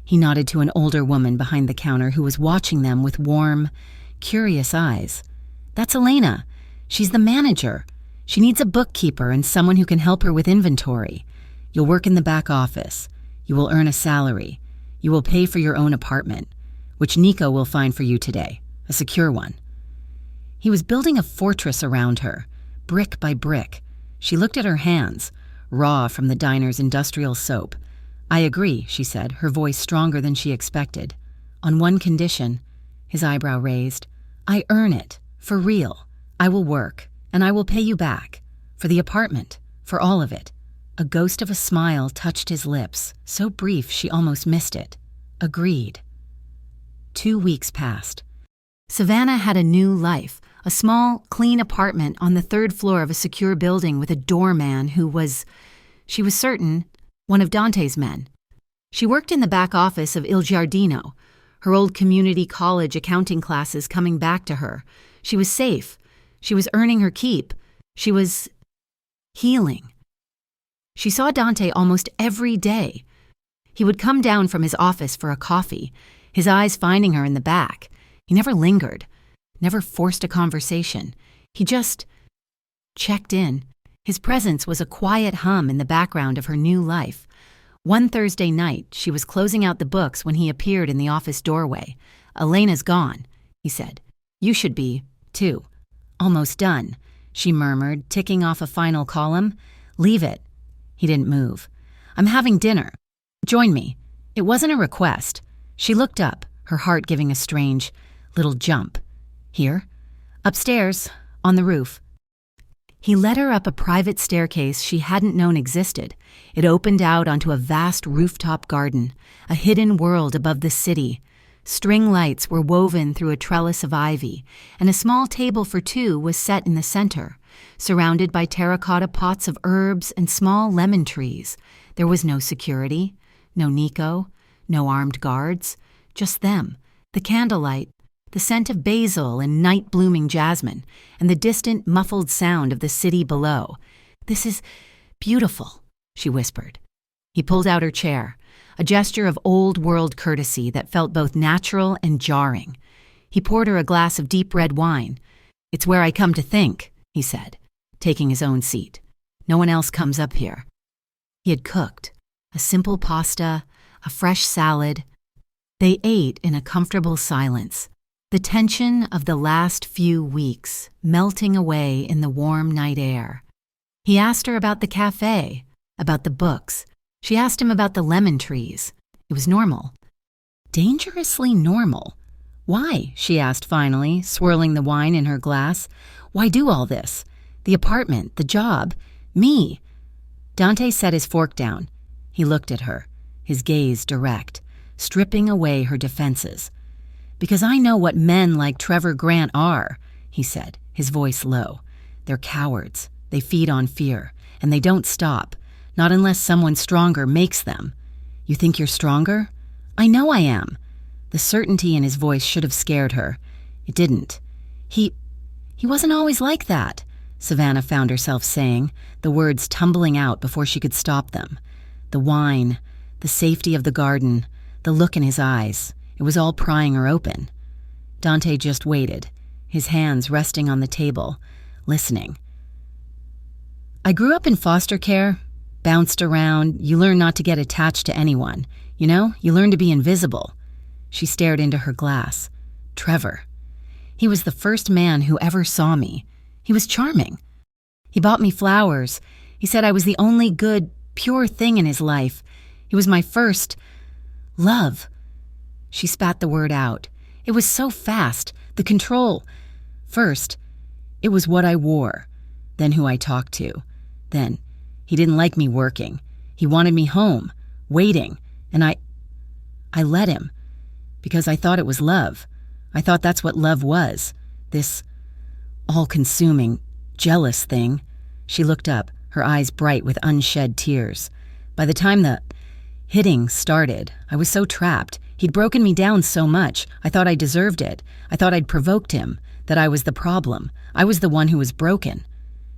He nodded to an older woman behind the counter who was watching them with warm, curious eyes. That's Elena. She's the manager. She needs a bookkeeper and someone who can help her with inventory. You'll work in the back office. You will earn a salary. You will pay for your own apartment, which Nico will find for you today, a secure one. He was building a fortress around her, brick by brick. She looked at her hands, raw from the diner's industrial soap. I agree, she said, her voice stronger than she expected. On one condition, his eyebrow raised. I earn it, for real. I will work, and I will pay you back. For the apartment, for all of it. A ghost of a smile touched his lips, so brief she almost missed it. Agreed. 2 weeks passed. Savannah had a new life, a small, clean apartment on the 3rd floor of a secure building with a doorman who was, she was certain, one of Dante's men. She worked in the back office of Il Giardino, her old community college accounting classes coming back to her. She was safe. She was earning her keep. She was healing. She saw Dante almost every day. He would come down from his office for a coffee, his eyes finding her in the back. He never lingered, never forced a conversation. He just checked in. His presence was a quiet hum in the background of her new life. One Thursday night, she was closing out the books when he appeared in the office doorway. Elena's gone, he said. You should be, too. Almost done, she murmured, ticking off a final column. Leave it. He didn't move. I'm having dinner. Join me. It wasn't a request. She looked up, her heart giving a strange little jump. Here? Upstairs, on the roof. He led her up a private staircase she hadn't known existed. It opened out onto a vast rooftop garden, a hidden world above the city. String lights were woven through a trellis of ivy, and a small table for two was set in the center, surrounded by terracotta pots of herbs and small lemon trees. There was no security, no Nico, no armed guards, just them, the candlelight, the scent of basil and night-blooming jasmine, and the distant, muffled sound of the city below. This is beautiful, she whispered. He pulled out her chair, a gesture of old-world courtesy that felt both natural and jarring. He poured her a glass of deep red wine. It's where I come to think, he said, taking his own seat. No one else comes up here. He had cooked, a simple pasta, a fresh salad. They ate in a comfortable silence, the tension of the last few weeks melting away in the warm night air. He asked her about the cafe, about the books. She asked him about the lemon trees. It was normal. Dangerously normal. Why? She asked finally, swirling the wine in her glass. Why do all this? The apartment, the job, me. Dante set his fork down. He looked at her, his gaze direct, stripping away her defenses. Because I know what men like Trevor Grant are, he said, his voice low. They're cowards. They feed on fear, and they don't stop, not unless someone stronger makes them. You think you're stronger? I know I am. The certainty in his voice should have scared her. It didn't. He wasn't always like that, Savannah found herself saying, the words tumbling out before she could stop them. The wine, the safety of the garden, the look in his eyes. It was all prying her open. Dante just waited, his hands resting on the table, listening. I grew up in foster care, bounced around. You learn not to get attached to anyone. You learn to be invisible. She stared into her glass. Trevor. He was the first man who ever saw me. He was charming. He bought me flowers. He said I was the only good, pure thing in his life. He was my first love. She spat the word out. It was so fast. The control. First, it was what I wore. Then who I talked to. Then, he didn't like me working. He wanted me home, waiting. And I let him. Because I thought it was love. I thought that's what love was. This all-consuming, jealous thing. She looked up, her eyes bright with unshed tears. By the time the hitting started, I was so trapped. He'd broken me down so much. I thought I deserved it. I thought I'd provoked him, that I was the problem. I was the one who was broken.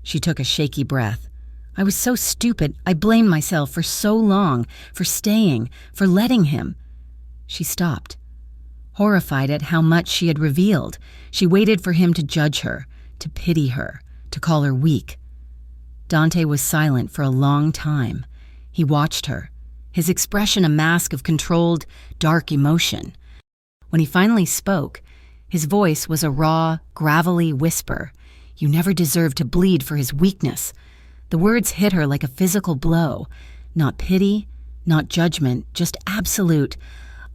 She took a shaky breath. I was so stupid. I blamed myself for so long, for staying, for letting him. She stopped, horrified at how much she had revealed. She waited for him to judge her, to pity her, to call her weak. Dante was silent for a long time. He watched her, his expression a mask of controlled, dark emotion. When he finally spoke, his voice was a raw, gravelly whisper. You never deserved to bleed for his weakness. The words hit her like a physical blow. Not pity, not judgment, just absolute,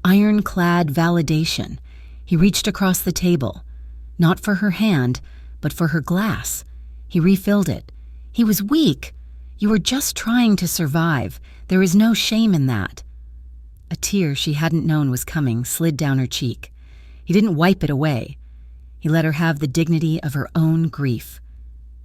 ironclad validation. He reached across the table, not for her hand, but for her glass. He refilled it. He was weak. You were just trying to survive. There is no shame in that. A tear she hadn't known was coming slid down her cheek. He didn't wipe it away. He let her have the dignity of her own grief.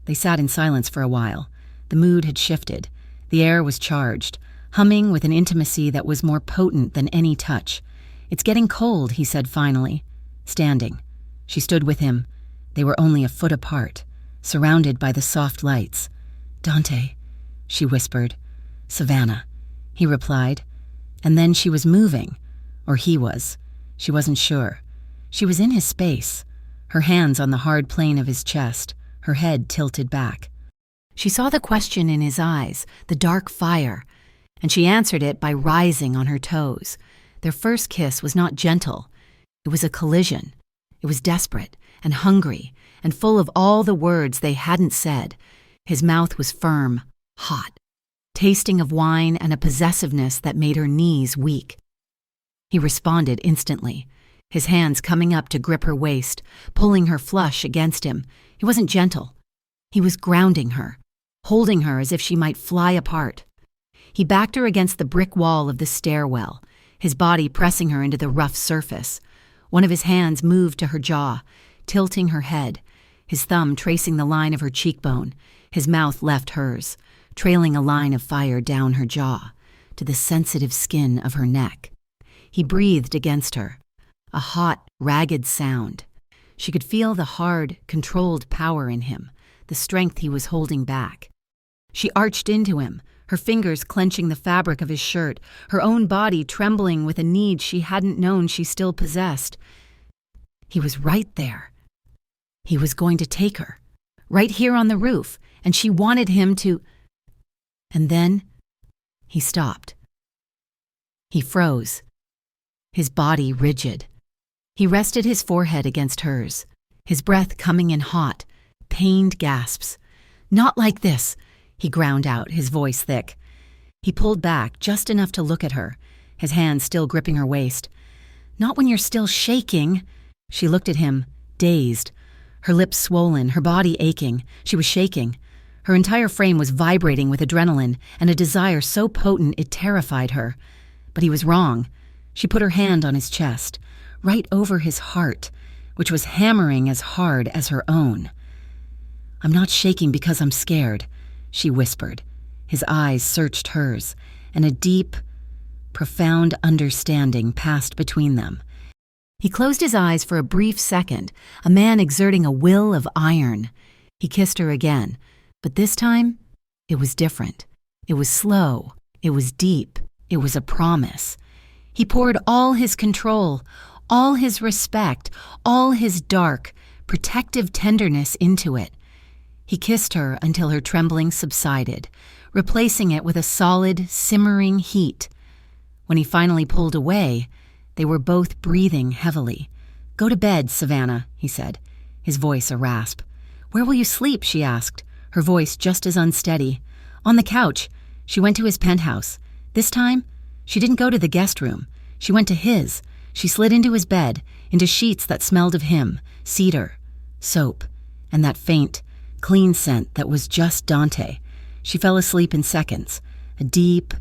They sat in silence for a while. The mood had shifted. The air was charged, humming with an intimacy that was more potent than any touch. It's getting cold, he said finally, standing. She stood with him. They were only a foot apart, surrounded by the soft lights. Dante, she whispered. Savannah, he replied. And then she was moving, or he was. She wasn't sure. She was in his space, her hands on the hard plane of his chest, her head tilted back. She saw the question in his eyes, the dark fire, and she answered it by rising on her toes. Their first kiss was not gentle. It was a collision. It was desperate and hungry and full of all the words they hadn't said. His mouth was firm, hot, tasting of wine and a possessiveness that made her knees weak. He responded instantly, his hands coming up to grip her waist, pulling her flush against him. He wasn't gentle. He was grounding her, holding her as if she might fly apart. He backed her against the brick wall of the stairwell, his body pressing her into the rough surface. One of his hands moved to her jaw, tilting her head, his thumb tracing the line of her cheekbone. His mouth left hers, trailing a line of fire down her jaw, to the sensitive skin of her neck. He breathed against her, a hot, ragged sound. She could feel the hard, controlled power in him, the strength he was holding back. She arched into him, her fingers clenching the fabric of his shirt, her own body trembling with a need she hadn't known she still possessed. He was right there. He was going to take her, right here on the roof, and she wanted him to... And then he stopped. He froze, his body rigid. He rested his forehead against hers, his breath coming in hot, pained gasps. Not like this, he ground out, his voice thick. He pulled back just enough to look at her, his hand still gripping her waist. Not when you're still shaking. She looked at him, dazed, her lips swollen, her body aching. She was shaking. Her entire frame was vibrating with adrenaline and a desire so potent it terrified her. But he was wrong. She put her hand on his chest, right over his heart, which was hammering as hard as her own. I'm not shaking because I'm scared, she whispered. His eyes searched hers, and a deep, profound understanding passed between them. He closed his eyes for a brief second, a man exerting a will of iron. He kissed her again, but this time, it was different. It was slow. It was deep. It was a promise. He poured all his control, all his respect, all his dark, protective tenderness into it. He kissed her until her trembling subsided, replacing it with a solid, simmering heat. When he finally pulled away, they were both breathing heavily. "Go to bed, Savannah," he said, his voice a rasp. "Where will you sleep?" she asked, her voice just as unsteady. "On the couch." She went to his penthouse. This time, she didn't go to the guest room. She went to his. She slid into his bed, into sheets that smelled of him, cedar, soap, and that faint, clean scent that was just Dante. She fell asleep in seconds, a deep,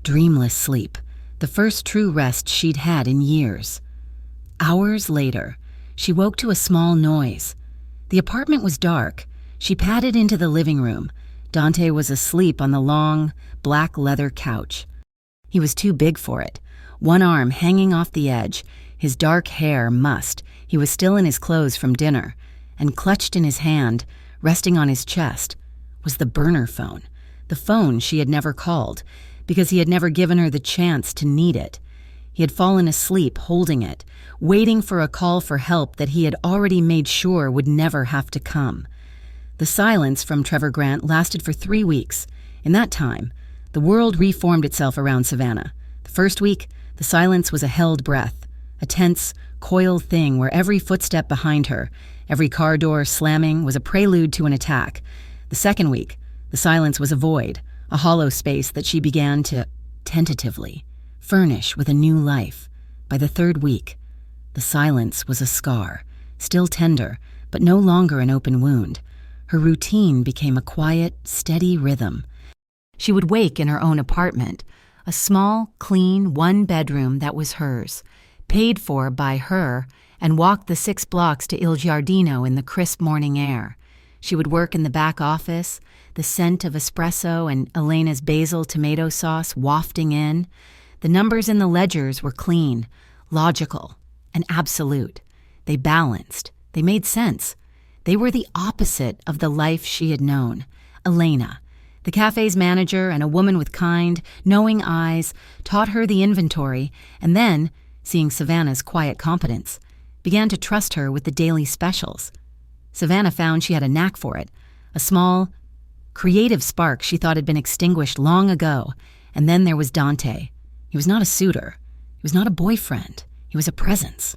dreamless sleep, the first true rest she'd had in years. Hours later, she woke to a small noise. The apartment was dark. She padded into the living room. Dante was asleep on the long, black leather couch. He was too big for it, one arm hanging off the edge, his dark hair mussed. He was still in his clothes from dinner, and clutched in his hand, resting on his chest, was the burner phone, the phone she had never called, because he had never given her the chance to need it. He had fallen asleep holding it, waiting for a call for help that he had already made sure would never have to come. The silence from Trevor Grant lasted for 3 weeks. In that time, the world reformed itself around Savannah. The first week, the silence was a held breath, a tense, coiled thing where every footstep behind her, every car door slamming, was a prelude to an attack. The second week, the silence was a void, a hollow space that she began to, tentatively, furnish with a new life. By the third week, the silence was a scar, still tender, but no longer an open wound. Her routine became a quiet, steady rhythm. She would wake in her own apartment, a small, clean, one-bedroom that was hers, paid for by her, and walk the 6 blocks to Il Giardino in the crisp morning air. She would work in the back office, the scent of espresso and Elena's basil tomato sauce wafting in. The numbers in the ledgers were clean, logical, and absolute. They balanced. They made sense. They were the opposite of the life she had known. Elena, the cafe's manager and a woman with kind, knowing eyes, taught her the inventory, and then, seeing Savannah's quiet competence, began to trust her with the daily specials. Savannah found she had a knack for it, a small, creative spark she thought had been extinguished long ago. And then there was Dante. He was not a suitor. He was not a boyfriend. He was a presence.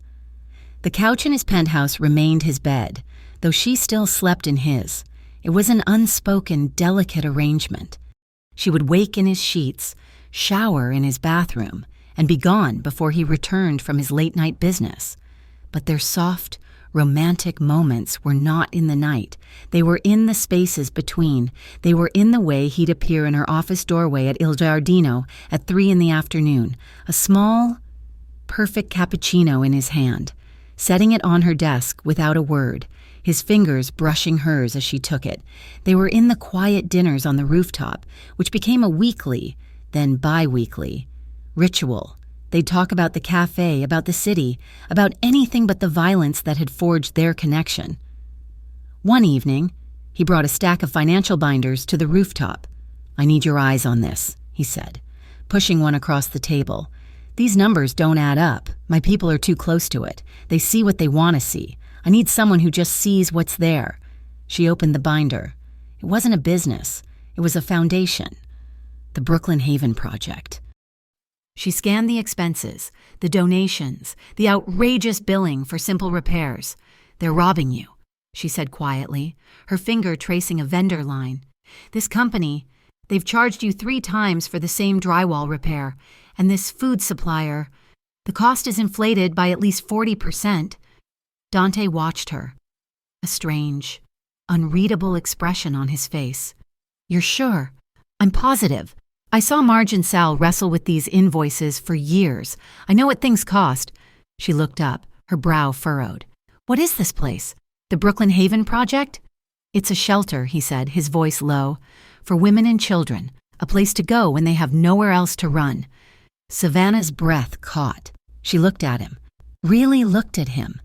The couch in his penthouse remained his bed, though she still slept in his. It was an unspoken, delicate arrangement. She would wake in his sheets, shower in his bathroom, and be gone before he returned from his late-night business. But their soft, romantic moments were not in the night. They were in the spaces between. They were in the way he'd appear in her office doorway at Il Giardino at 3 p.m, a small, perfect cappuccino in his hand, setting it on her desk without a word, his fingers brushing hers as she took it. They were in the quiet dinners on the rooftop, which became a weekly, then bi-weekly, ritual. They'd talk about the cafe, about the city, about anything but the violence that had forged their connection. One evening, he brought a stack of financial binders to the rooftop. "I need your eyes on this," he said, pushing one across the table. "These numbers don't add up. My people are too close to it. They see what they want to see. I need someone who just sees what's there." She opened the binder. It wasn't a business. It was a foundation. The Brooklyn Haven Project. She scanned the expenses, the donations, the outrageous billing for simple repairs. "They're robbing you," she said quietly, her finger tracing a vendor line. "This company, they've charged you 3 times for the same drywall repair, and this food supplier, the cost is inflated by at least 40%. Dante watched her, a strange, unreadable expression on his face. "You're sure?" "I'm positive. I saw Marge and Sal wrestle with these invoices for years. I know what things cost." She looked up, her brow furrowed. "What is this place? The Brooklyn Haven Project?" "It's a shelter," he said, his voice low, "for women and children, a place to go when they have nowhere else to run." Savannah's breath caught. She looked at him, really looked at him.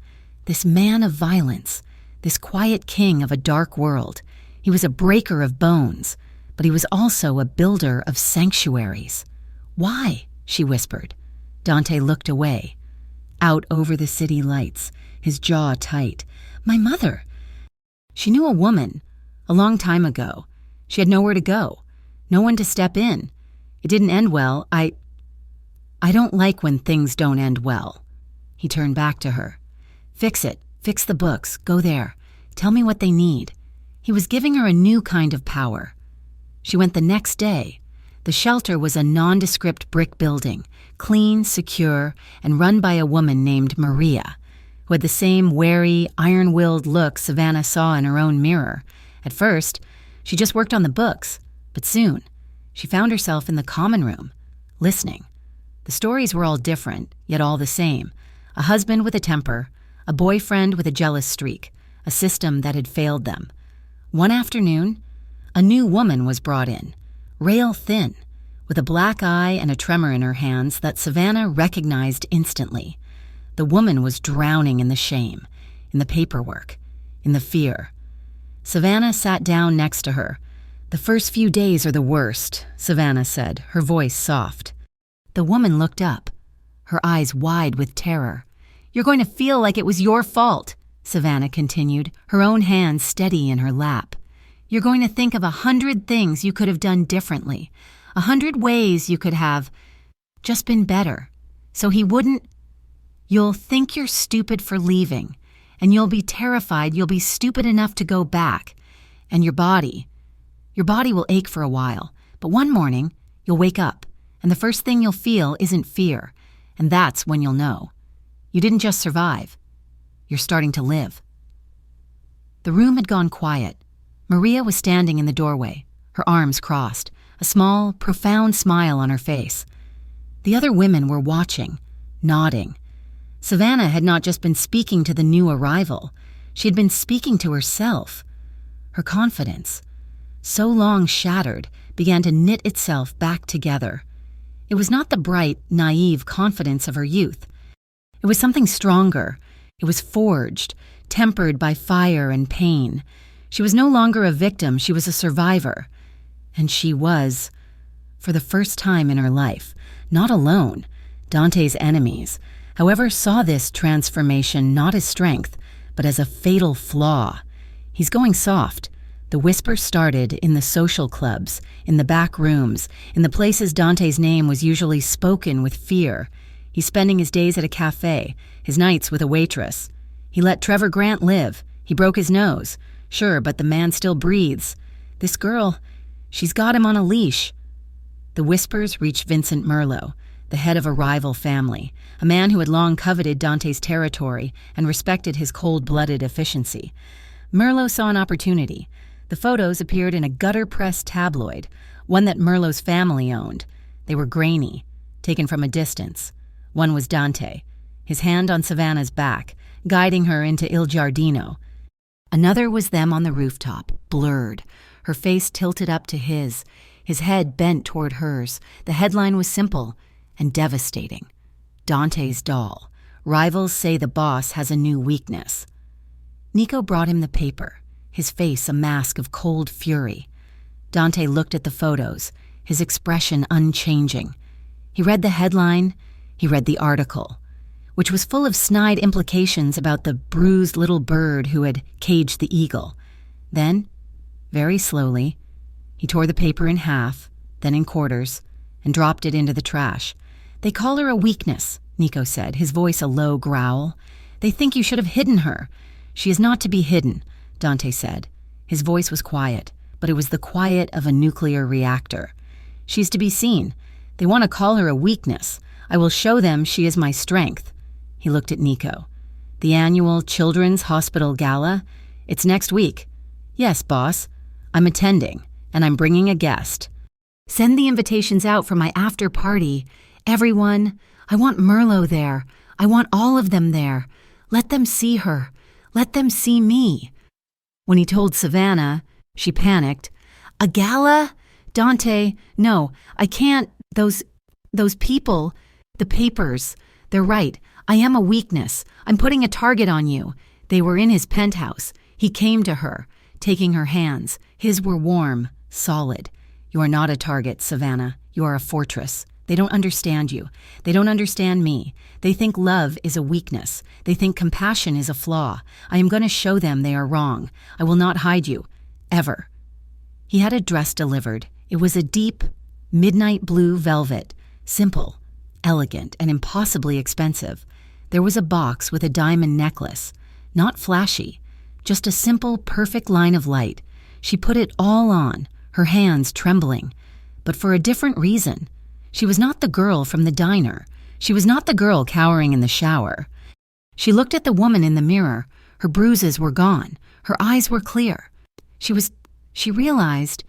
This man of violence, this quiet king of a dark world. He was a breaker of bones, but he was also a builder of sanctuaries. "Why?" she whispered. Dante looked away, out over the city lights, his jaw tight. My mother. She knew a woman, a long time ago. She had nowhere to go, no one to step in. It didn't end well. I don't like when things don't end well. He turned back to her. Fix it. Fix the books. Go there. Tell me what they need. He was giving her a new kind of power. She went the next day. The shelter was a nondescript brick building, clean, secure, and run by a woman named Maria, who had the same wary, iron-willed look Savannah saw in her own mirror. At first, she just worked on the books, but soon, she found herself in the common room, listening. The stories were all different, yet all the same. A husband with a temper, a boyfriend with a jealous streak, a system that had failed them. One afternoon, a new woman was brought in, rail thin, with a black eye and a tremor in her hands that Savannah recognized instantly. The woman was drowning in the shame, in the paperwork, in the fear. Savannah sat down next to her. The first few days are the worst, Savannah said, her voice soft. The woman looked up, her eyes wide with terror. You're going to feel like it was your fault, Savannah continued, her own hands steady in her lap. You're going to think of 100 things you could have done differently, 100 ways you could have just been better. So he wouldn't. You'll think you're stupid for leaving, and you'll be terrified you'll be stupid enough to go back. And your body will ache for a while, but one morning you'll wake up, and the first thing you'll feel isn't fear, and that's when you'll know. You didn't just survive. You're starting to live. The room had gone quiet. Maria was standing in the doorway, her arms crossed, a small, profound smile on her face. The other women were watching, nodding. Savannah had not just been speaking to the new arrival. She had been speaking to herself. Her confidence, so long shattered, began to knit itself back together. It was not the bright, naive confidence of her youth. It was something stronger. It was forged, tempered by fire and pain. She was no longer a victim, she was a survivor. And she was, for the first time in her life, not alone. Dante's enemies, however, saw this transformation not as strength, but as a fatal flaw. He's going soft. The whisper started in the social clubs, in the back rooms, in the places Dante's name was usually spoken with fear. He's spending his days at a cafe, his nights with a waitress. He let Trevor Grant live. He broke his nose. Sure, but the man still breathes. This girl, she's got him on a leash. The whispers reached Vincent Merlot, the head of a rival family, a man who had long coveted Dante's territory and respected his cold-blooded efficiency. Merlot saw an opportunity. The photos appeared in a gutter-press tabloid, one that Merlot's family owned. They were grainy, taken from a distance. One was Dante, his hand on Savannah's back, guiding her into Il Giardino. Another was them on the rooftop, blurred, her face tilted up to his head bent toward hers. The headline was simple and devastating. Dante's doll. Rivals say the boss has a new weakness. Nico brought him the paper, his face a mask of cold fury. Dante looked at the photos, his expression unchanging. He read the headline, he read the article, which was full of snide implications about the bruised little bird who had caged the eagle. Then, very slowly, he tore the paper in half, then in quarters, and dropped it into the trash. They call her a weakness, Nico said, his voice a low growl. They think you should have hidden her. She is not to be hidden, Dante said. His voice was quiet, but it was the quiet of a nuclear reactor. She's to be seen. They want to call her a weakness. I will show them she is my strength. He looked at Nico. The annual Children's Hospital Gala? It's next week. Yes, boss. I'm attending, and I'm bringing a guest. Send the invitations out for my after party. Everyone. I want Merlot there. I want all of them there. Let them see her. Let them see me. When he told Savannah, she panicked. A gala? Dante, no, I can't. Those people, the papers, they're right. I am a weakness. I'm putting a target on you. They were in his penthouse. He came to her, taking her hands. His were warm, solid. You are not a target, Savannah. You are a fortress. They don't understand you. They don't understand me. They think love is a weakness. They think compassion is a flaw. I am going to show them they are wrong. I will not hide you. Ever." He had a dress delivered. It was a deep, midnight blue velvet, simple, elegant, and impossibly expensive. There was a box with a diamond necklace, not flashy, just a simple, perfect line of light. She put it all on, her hands trembling, but for a different reason. She was not the girl from the diner. She was not the girl cowering in the shower. She looked at the woman in the mirror. Her bruises were gone. Her eyes were clear. She realized,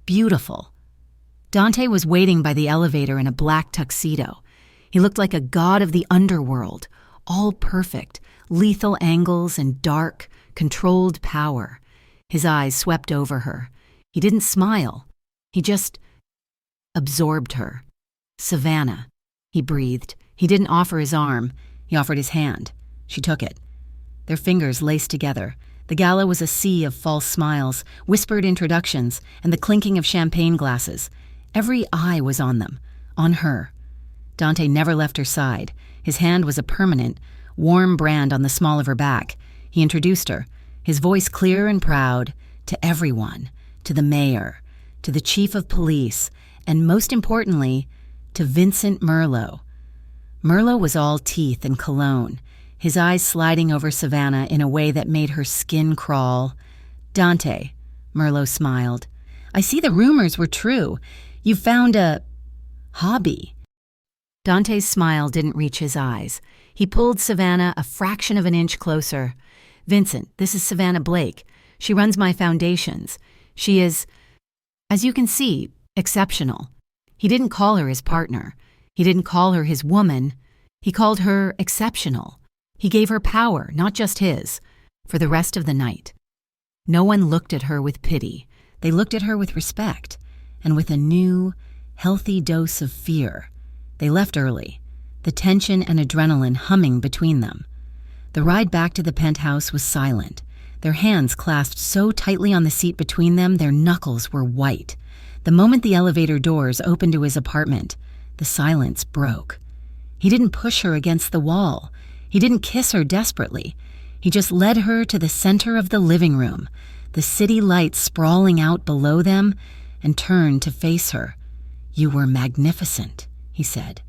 beautiful. Dante was waiting by the elevator in a black tuxedo. He looked like a god of the underworld, all perfect, lethal angles and dark, controlled power. His eyes swept over her. He didn't smile. He just absorbed her. "Savannah," he breathed. He didn't offer his arm. He offered his hand. She took it. Their fingers laced together. The gala was a sea of false smiles, whispered introductions, and the clinking of champagne glasses. Every eye was on them, on her. Dante never left her side. His hand was a permanent, warm brand on the small of her back. He introduced her, his voice clear and proud, to everyone, to the mayor, to the chief of police, and most importantly, to Vincent Merlot. Merlot was all teeth and cologne, his eyes sliding over Savannah in a way that made her skin crawl. "Dante," Merlot smiled, "I see the rumors were true. You found a hobby." Dante's smile didn't reach his eyes. He pulled Savannah a fraction of an inch closer. "Vincent, this is Savannah Blake. She runs my foundations. She is, as you can see, exceptional." He didn't call her his partner. He didn't call her his woman. He called her exceptional. He gave her power, not just his, for the rest of the night. No one looked at her with pity. They looked at her with respect, and with a new, healthy dose of fear. They left early, the tension and adrenaline humming between them. The ride back to the penthouse was silent. Their hands clasped so tightly on the seat between them, their knuckles were white. The moment the elevator doors opened to his apartment, the silence broke. He didn't push her against the wall. He didn't kiss her desperately. He just led her to the center of the living room, the city lights sprawling out below them, and turned to face her. "You were magnificent," he said,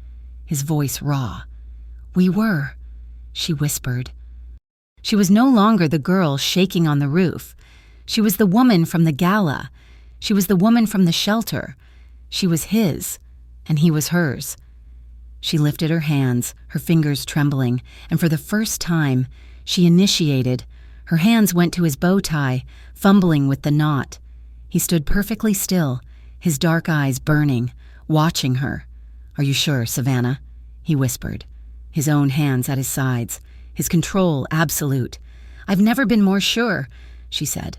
his voice raw. "We were," she whispered. She was no longer the girl shaking on the roof. She was the woman from the gala. She was the woman from the shelter. She was his, and he was hers. She lifted her hands, her fingers trembling, and for the first time, she initiated. Her hands went to his bow tie, fumbling with the knot. He stood perfectly still, his dark eyes burning, watching her. "Are you sure, Savannah?" he whispered, his own hands at his sides, his control absolute. "I've never been more sure," she said.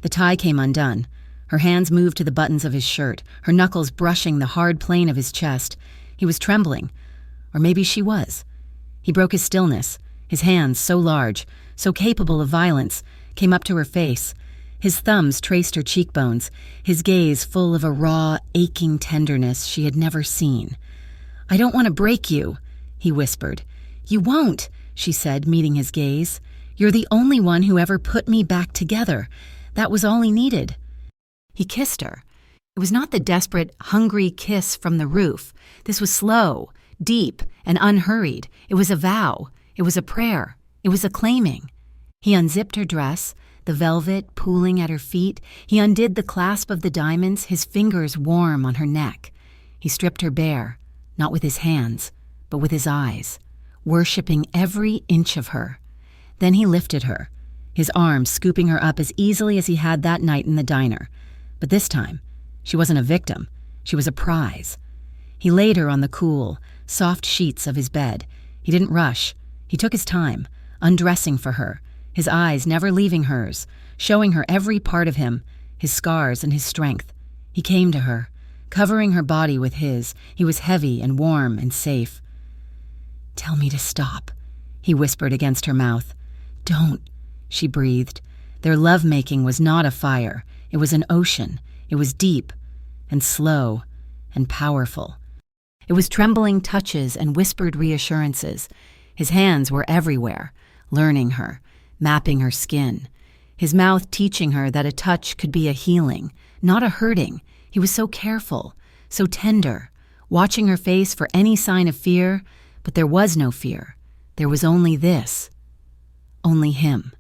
The tie came undone. Her hands moved to the buttons of his shirt, her knuckles brushing the hard plane of his chest. He was trembling. Or maybe she was. He broke his stillness. His hands, so large, so capable of violence, came up to her face. His thumbs traced her cheekbones, his gaze full of a raw, aching tenderness she had never seen. "I don't want to break you," he whispered. "You won't," she said, meeting his gaze. "You're the only one who ever put me back together. That was all he needed." He kissed her. It was not the desperate, hungry kiss from the roof. This was slow, deep, and unhurried. It was a vow. It was a prayer. It was a claiming. He unzipped her dress, the velvet pooling at her feet. He undid the clasp of the diamonds, his fingers warm on her neck. He stripped her bare, not with his hands, but with his eyes, worshipping every inch of her. Then he lifted her, his arms scooping her up as easily as he had that night in the diner. But this time, she wasn't a victim. She was a prize. He laid her on the cool, soft sheets of his bed. He didn't rush. He took his time, undressing for her, his eyes never leaving hers, showing her every part of him, his scars and his strength. He came to her, covering her body with his. He was heavy and warm and safe. "Tell me to stop," he whispered against her mouth. "Don't," she breathed. Their lovemaking was not a fire. It was an ocean. It was deep and slow and powerful. It was trembling touches and whispered reassurances. His hands were everywhere, learning her, mapping her skin. His mouth teaching her that a touch could be a healing, not a hurting. He was so careful, so tender, watching her face for any sign of fear, but there was no fear. There was only this. Only him.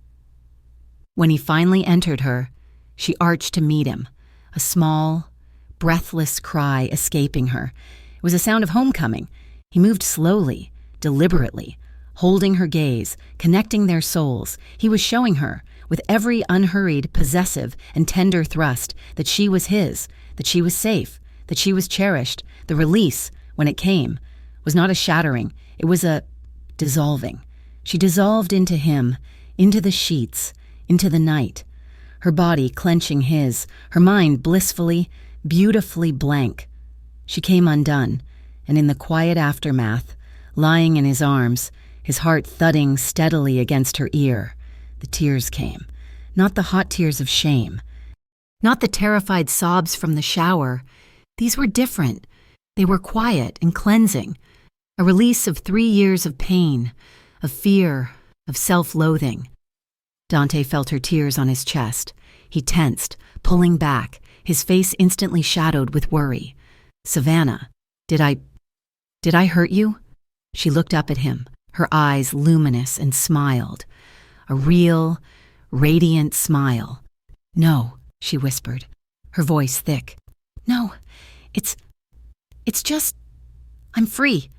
When he finally entered her, she arched to meet him, a small, breathless cry escaping her. It was a sound of homecoming. He moved slowly, deliberately, holding her gaze, connecting their souls. He was showing her, with every unhurried, possessive, and tender thrust, that she was his, that she was safe, that she was cherished. The release, when it came, was not a shattering, it was a dissolving. She dissolved into him, into the sheets, into the night, her body clenching his, her mind blissfully, beautifully blank. She came undone, and in the quiet aftermath, lying in his arms, his heart thudding steadily against her ear, the tears came, not the hot tears of shame, not the terrified sobs from the shower. These were different. They were quiet and cleansing, a release of 3 years of pain, of fear, of self-loathing. Dante felt her tears on his chest. He tensed, pulling back, his face instantly shadowed with worry. "Savannah, did I hurt you?" She looked up at him, her eyes luminous, and smiled. A real, radiant smile. "No," she whispered, her voice thick. "No, it's just, I'm free."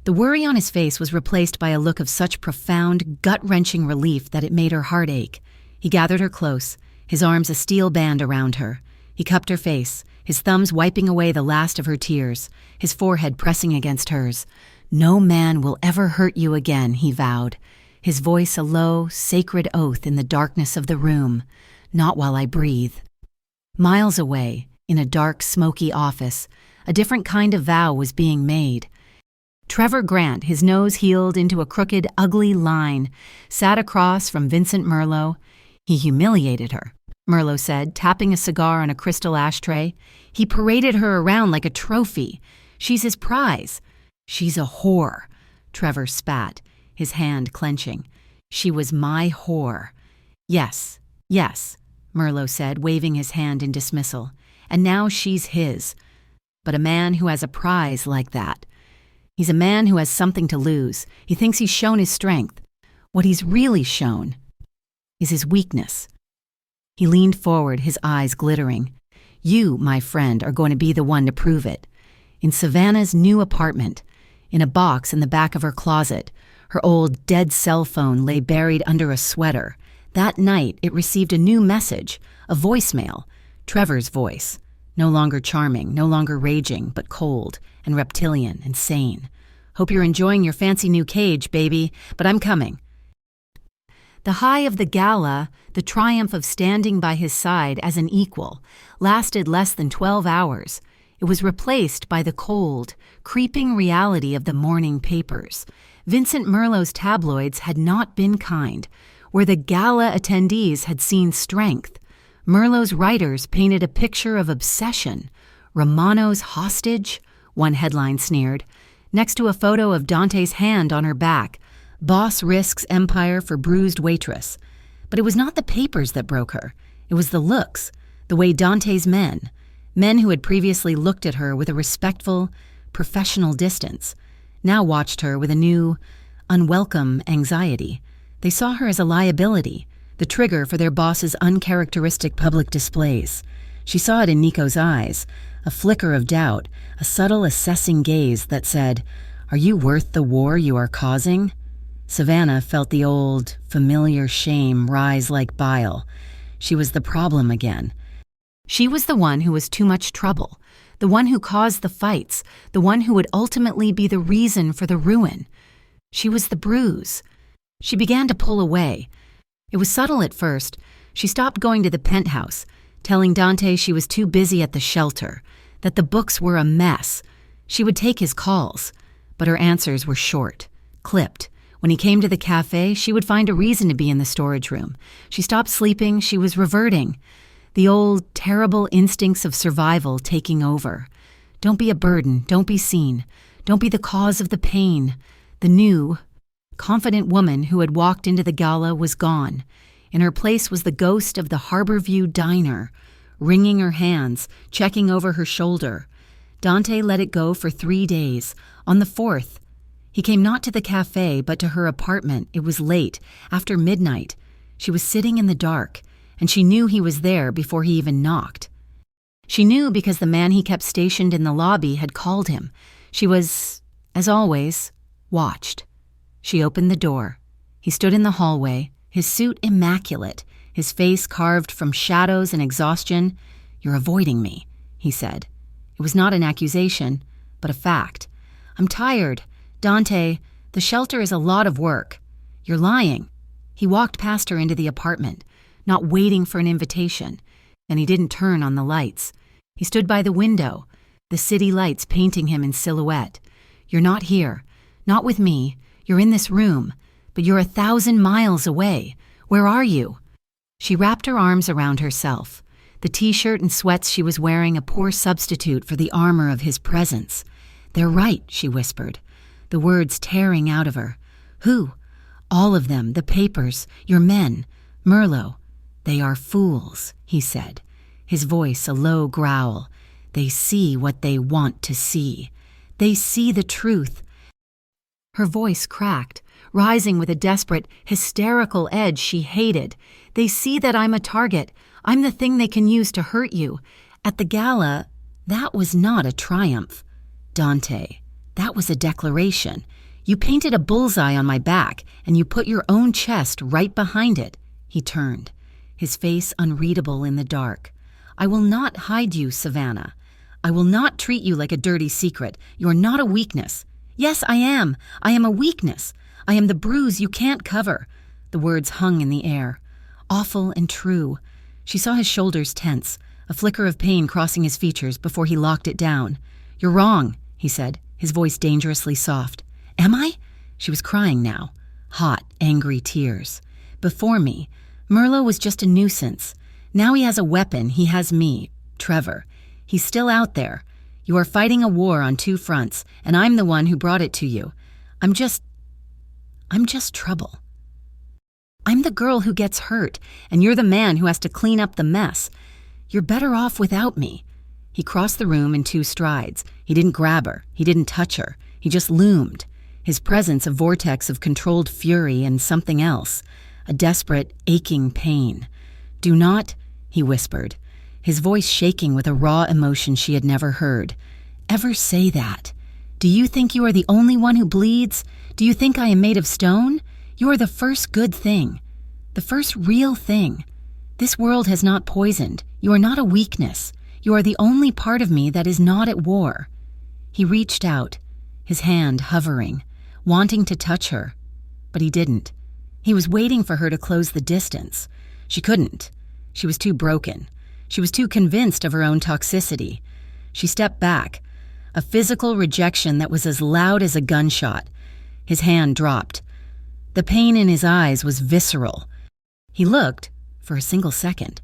The worry on his face was replaced by a look of such profound, gut-wrenching relief that it made her heart ache. He gathered her close, his arms a steel band around her. He cupped her face, his thumbs wiping away the last of her tears, his forehead pressing against hers. "No man will ever hurt you again," he vowed, his voice a low, sacred oath in the darkness of the room. "Not while I breathe." Miles away, in a dark, smoky office, a different kind of vow was being made. Trevor Grant, his nose heeled into a crooked, ugly line, sat across from Vincent Merlot. He humiliated her, Merlot said, tapping a cigar on a crystal ashtray. He paraded her around like a trophy. "She's his prize." "She's a whore," Trevor spat, his hand clenching. "She was my whore." Yes, Merlot said, waving his hand in dismissal. "And now she's his." But a man who has a prize like that, he's a man who has something to lose. He thinks he's shown his strength. What he's really shown is his weakness. He leaned forward, his eyes glittering. "You, my friend, are going to be the one to prove it." In Savannah's new apartment, in a box in the back of her closet, her old dead cell phone lay buried under a sweater. That night, it received a new message, a voicemail, Trevor's voice. No longer charming, no longer raging, but cold and reptilian and sane. "Hope you're enjoying your fancy new cage, baby, but I'm coming." The high of the gala, the triumph of standing by his side as an equal, lasted less than 12 hours. It was replaced by the cold, creeping reality of the morning papers. Vincent Merlot's tabloids had not been kind. Where the gala attendees had seen strength, Merlot's writers painted a picture of obsession. "Romano's hostage?" one headline sneered, next to a photo of Dante's hand on her back. "Boss risks empire for bruised waitress." But it was not the papers that broke her. It was the looks, the way Dante's men who had previously looked at her with a respectful, professional distance, now watched her with a new, unwelcome anxiety. They saw her as a liability, the trigger for their boss's uncharacteristic public displays. She saw it in Nico's eyes, a flicker of doubt, a subtle assessing gaze that said, "Are you worth the war you are causing?" Savannah felt the old, familiar shame rise like bile. She was the problem again. She was the one who was too much trouble, the one who caused the fights, the one who would ultimately be the reason for the ruin. She was the bruise. She began to pull away. It was subtle at first. She stopped going to the penthouse, telling Dante she was too busy at the shelter, that the books were a mess. She would take his calls, but her answers were short, clipped. When he came to the cafe, she would find a reason to be in the storage room. She stopped sleeping. She was reverting. The old, terrible instincts of survival taking over. Don't be a burden. Don't be seen. Don't be the cause of the pain. The new, confident woman who had walked into the gala was gone. In her place was the ghost of the Harborview diner, wringing her hands, checking over her shoulder. Dante let it go for 3 days. On the 4th, he came not to the cafe, but to her apartment. It was late, after midnight. She was sitting in the dark, and she knew he was there before he even knocked. She knew because the man he kept stationed in the lobby had called him. She was, as always, watched. She opened the door. He stood in the hallway, his suit immaculate, his face carved from shadows and exhaustion. "You're avoiding me," he said. It was not an accusation, but a fact. "I'm tired. Dante, the shelter is a lot of work." "You're lying." He walked past her into the apartment, not waiting for an invitation, and he didn't turn on the lights. He stood by the window, the city lights painting him in silhouette. "You're not here. Not with me. You're in this room, but you're 1,000 miles away. Where are you?" She wrapped her arms around herself, the t-shirt and sweats she was wearing a poor substitute for the armor of his presence. "They're right," she whispered, the words tearing out of her. "Who?" "All of them, the papers, your men, Merlot." "They are fools," he said, his voice a low growl. "They see what they want to see. They see the truth." Her voice cracked, rising with a desperate, hysterical edge she hated. "They see that I'm a target. I'm the thing they can use to hurt you. At the gala, that was not a triumph. Dante, that was a declaration. You painted a bullseye on my back, and you put your own chest right behind it." He turned, his face unreadable in the dark. "I will not hide you, Savannah. I will not treat you like a dirty secret. You're not a weakness." "Yes, I am. I am a weakness. I am the bruise you can't cover." The words hung in the air, awful and true. She saw his shoulders tense, a flicker of pain crossing his features before he locked it down. "You're wrong," he said, his voice dangerously soft. "Am I?" She was crying now, hot, angry tears. "Before me, Merlot was just a nuisance. Now he has a weapon. He has me, Trevor. He's still out there. You are fighting a war on 2 fronts, and I'm the one who brought it to you. I'm just trouble. I'm the girl who gets hurt, and you're the man who has to clean up the mess. You're better off without me." He crossed the room in 2 strides. He didn't grab her. He didn't touch her. He just loomed, his presence a vortex of controlled fury and something else, a desperate, aching pain. "Do not," he whispered, his voice shaking with a raw emotion she had never heard, "ever say that. Do you think you are the only one who bleeds? Do you think I am made of stone? You are the first good thing, the first real thing. This world has not poisoned. You are not a weakness. You are the only part of me that is not at war." He reached out, his hand hovering, wanting to touch her, but he didn't. He was waiting for her to close the distance. She couldn't. She was too broken. She was too convinced of her own toxicity. She stepped back, a physical rejection that was as loud as a gunshot. His hand dropped. The pain in his eyes was visceral. He looked, for a single second,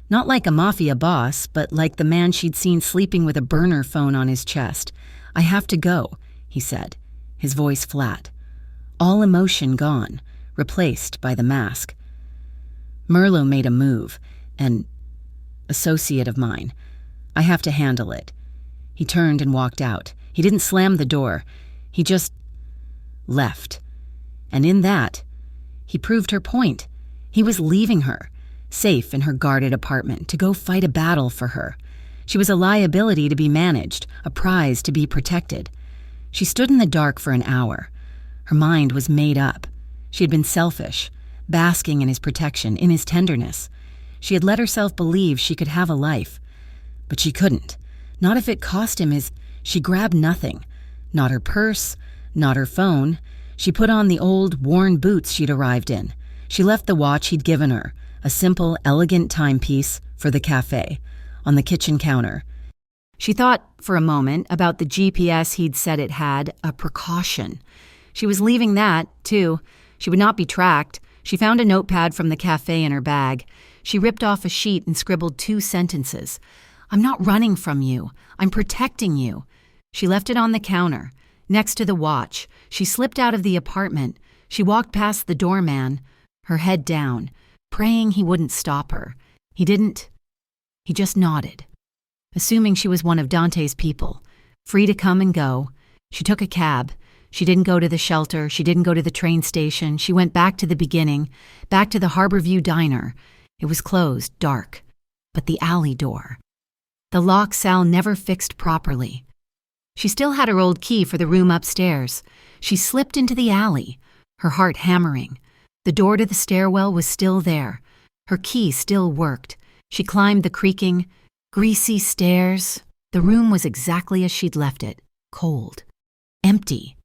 not like a mafia boss, but like the man she'd seen sleeping with a burner phone on his chest. "I have to go," he said, his voice flat. All emotion gone, replaced by the mask. "Merlot made a move, an associate of mine. I have to handle it." He turned and walked out. He didn't slam the door. He just left. And in that, he proved her point. He was leaving her, safe in her guarded apartment, to go fight a battle for her. She was a liability to be managed, a prize to be protected. She stood in the dark for an hour. Her mind was made up. She had been selfish, basking in his protection, in his tenderness. She had let herself believe she could have a life. But she couldn't. Not if it cost him his... She grabbed nothing. Not her purse, not her phone. She put on the old, worn boots she'd arrived in. She left the watch he'd given her, a simple, elegant timepiece, for the cafe, on the kitchen counter. She thought, for a moment, about the GPS he'd said it had, a precaution. She was leaving that, too. She would not be tracked. She found a notepad from the cafe in her bag. She ripped off a sheet and scribbled 2 sentences. I'm not running from you. I'm protecting you." She left it on the counter, next to the watch. She slipped out of the apartment. She walked past the doorman, her head down, praying he wouldn't stop her. He didn't. He just nodded, assuming she was one of Dante's people, free to come and go. She took a cab. She didn't go to the shelter. She didn't go to the train station. She went back to the beginning, back to the Harborview Diner. It was closed, dark, but the alley door. The lock Sal never fixed properly. She still had her old key for the room upstairs. She slipped into the alley, her heart hammering. The door to the stairwell was still there. Her key still worked. She climbed the creaking, greasy stairs. The room was exactly as she'd left it, cold, empty.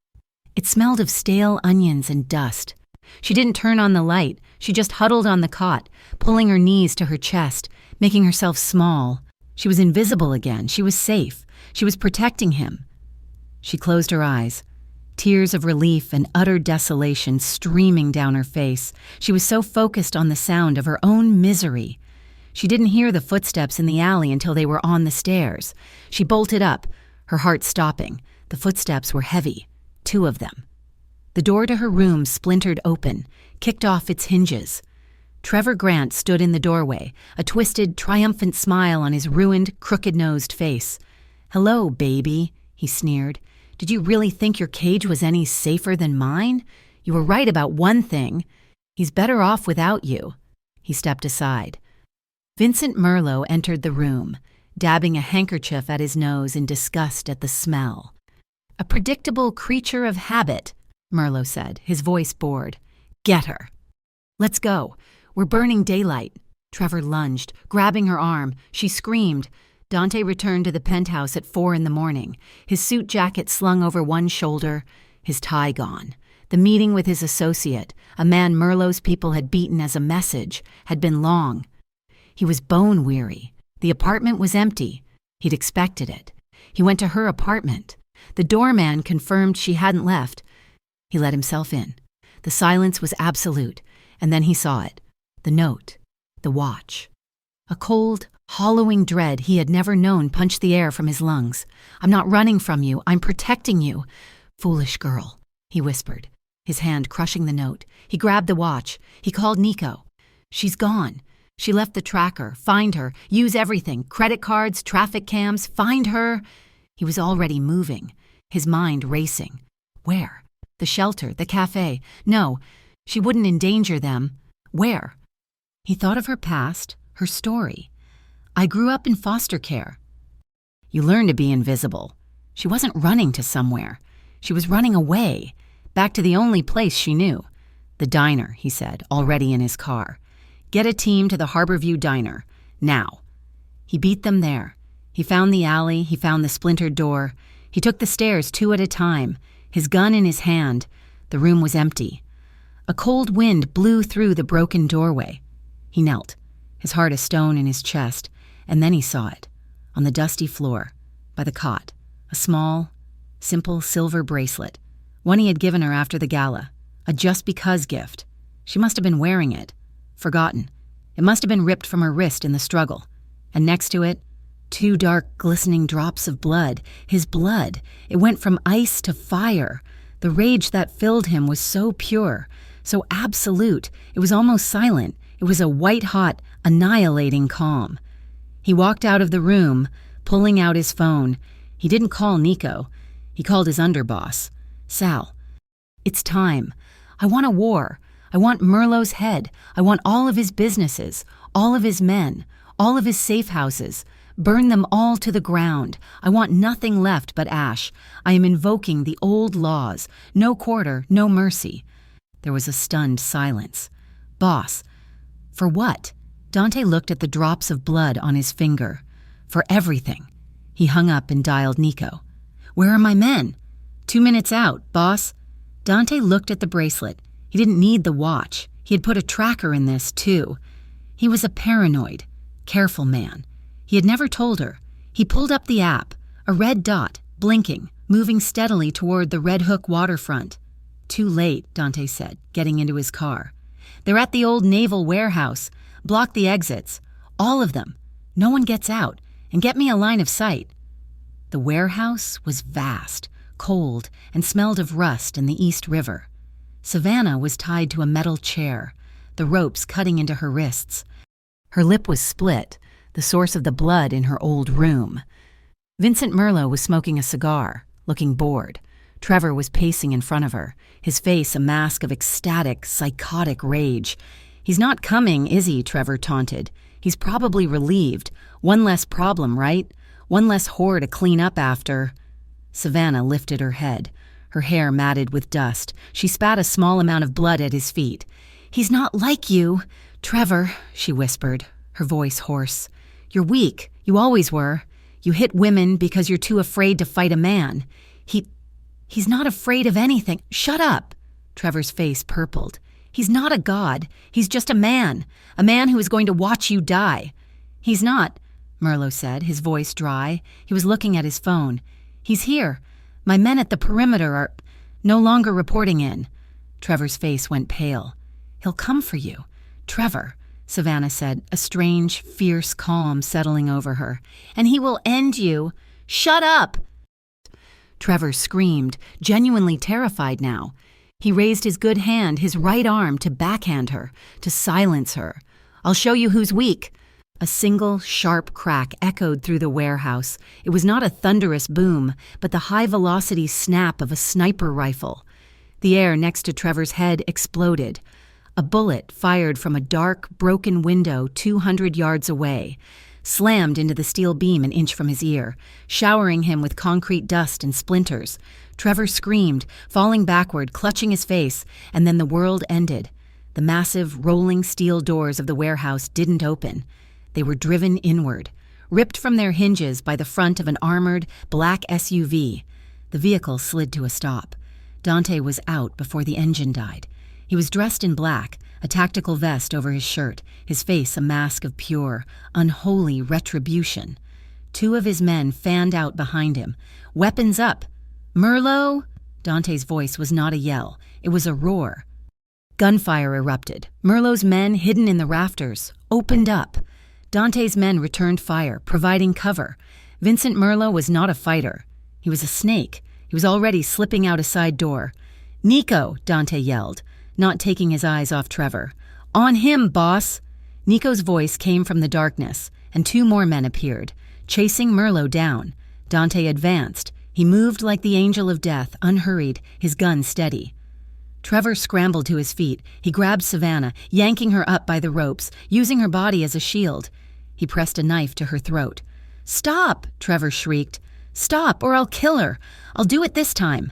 It smelled of stale onions and dust. She didn't turn on the light. She just huddled on the cot, pulling her knees to her chest, making herself small. She was invisible again. She was safe. She was protecting him. She closed her eyes, tears of relief and utter desolation streaming down her face. She was so focused on the sound of her own misery. She didn't hear the footsteps in the alley until they were on the stairs. She bolted up, her heart stopping. The footsteps were heavy, 2 of them. The door to her room splintered open, kicked off its hinges. Trevor Grant stood in the doorway, a twisted, triumphant smile on his ruined, crooked-nosed face. "Hello, baby," he sneered. "Did you really think your cage was any safer than mine? You were right about one thing. He's better off without you." He stepped aside. Vincent Merlot entered the room, dabbing a handkerchief at his nose in disgust at the smell. "A predictable creature of habit," Merlot said, his voice bored. "Get her." "Let's go. We're burning daylight." Trevor lunged, grabbing her arm. She screamed. Dante returned to the penthouse at 4 a.m, his suit jacket slung over one shoulder, his tie gone. The meeting with his associate, a man Merlot's people had beaten as a message, had been long. He was bone-weary. The apartment was empty. He'd expected it. He went to her apartment. The doorman confirmed she hadn't left. He let himself in. The silence was absolute, and then he saw it. The note. The watch. A cold, hollowing dread he had never known punched the air from his lungs. "I'm not running from you. I'm protecting you." "Foolish girl," he whispered, his hand crushing the note. He grabbed the watch. He called Nico. "She's gone. She left the tracker. Find her. Use everything. Credit cards, traffic cams. Find her." He was already moving, his mind racing. Where? The shelter, the cafe. No, she wouldn't endanger them. Where? He thought of her past, her story. "I grew up in foster care." You learn to be invisible. She wasn't running to somewhere. She was running away, back to the only place she knew. "The diner," he said, already in his car. "Get a team to the Harborview Diner. Now." He beat them there. He found the alley. He found the splintered door. He took the stairs 2 at a time, his gun in his hand. The room was empty. A cold wind blew through the broken doorway. He knelt, his heart a stone in his chest, and then he saw it, on the dusty floor, by the cot, a small, simple silver bracelet, one he had given her after the gala, a just because gift. She must have been wearing it, forgotten. It must have been ripped from her wrist in the struggle. And next to it, 2 dark, glistening drops of blood. His blood. It went from ice to fire. The rage that filled him was so pure, so absolute. It was almost silent. It was a white-hot, annihilating calm. He walked out of the room, pulling out his phone. He didn't call Nico. He called his underboss. "Sal, it's time. I want a war. I want Merlot's head. I want all of his businesses, all of his men, all of his safe houses. Burn them all to the ground. I want nothing left but ash. I am invoking the old laws. No quarter, no mercy." There was a stunned silence. "Boss, for what?" Dante looked at the drops of blood on his finger. "For everything." He hung up and dialed Nico. "Where are my men?" 2 minutes out, boss." Dante looked at the bracelet. He didn't need the watch. He had put a tracker in this, too. He was a paranoid, careful man. He had never told her. He pulled up the app, a red dot, blinking, moving steadily toward the Red Hook waterfront. "Too late," Dante said, getting into his car. "They're at the old naval warehouse. Block the exits. All of them. No one gets out. and get me a line of sight." The warehouse was vast, cold, and smelled of rust and the East River. Savannah was tied to a metal chair, the ropes cutting into her wrists. Her lip was split, the source of the blood in her old room. Vincent Merlo was smoking a cigar, looking bored. Trevor was pacing in front of her, his face a mask of ecstatic, psychotic rage. "He's not coming, is he?" Trevor taunted. "He's probably relieved. One less problem, right? One less whore to clean up after." Savannah lifted her head, her hair matted with dust. She spat a small amount of blood at his feet. "He's not like you, Trevor," she whispered, her voice hoarse. "You're weak. You always were. You hit women because you're too afraid to fight a man. He's not afraid of anything." "Shut up!" Trevor's face purpled. "He's not a god. He's just a man who is going to watch you die." "He's not," Merlo said, his voice dry. He was looking at his phone. "He's here. My men at the perimeter are no longer reporting in." Trevor's face went pale. "He'll come for you, Trevor," Savannah said, a strange, fierce calm settling over her. "And he will end you." "Shut up!" Trevor screamed, genuinely terrified now. He raised his good hand, his right arm, to backhand her, to silence her. "I'll show you who's weak." A single, sharp crack echoed through the warehouse. It was not a thunderous boom, but the high-velocity snap of a sniper rifle. The air next to Trevor's head exploded. A bullet fired from a dark, broken window 200 yards away, slammed into the steel beam an inch from his ear, showering him with concrete dust and splinters. Trevor screamed, falling backward, clutching his face, and then the world ended. The massive, rolling steel doors of the warehouse didn't open. They were driven inward, ripped from their hinges by the front of an armored, black SUV. The vehicle slid to a stop. Dante was out before the engine died. He was dressed in black, a tactical vest over his shirt, his face a mask of pure, unholy retribution. Two of his men fanned out behind him, weapons up. "Merlo!" Dante's voice was not a yell, it was a roar. Gunfire erupted. Merlo's men, hidden in the rafters, opened up. Dante's men returned fire, providing cover. Vincent Merlo was not a fighter. He was a snake. He was already slipping out a side door. "Nico!" Dante yelled, not taking his eyes off Trevor. "On him, boss!" Nico's voice came from the darkness, and two more men appeared, chasing Merlo down. Dante advanced. He moved like the angel of death, unhurried, his gun steady. Trevor scrambled to his feet. He grabbed Savannah, yanking her up by the ropes, using her body as a shield. He pressed a knife to her throat. "Stop!" Trevor shrieked. "Stop, or I'll kill her. I'll do it this time."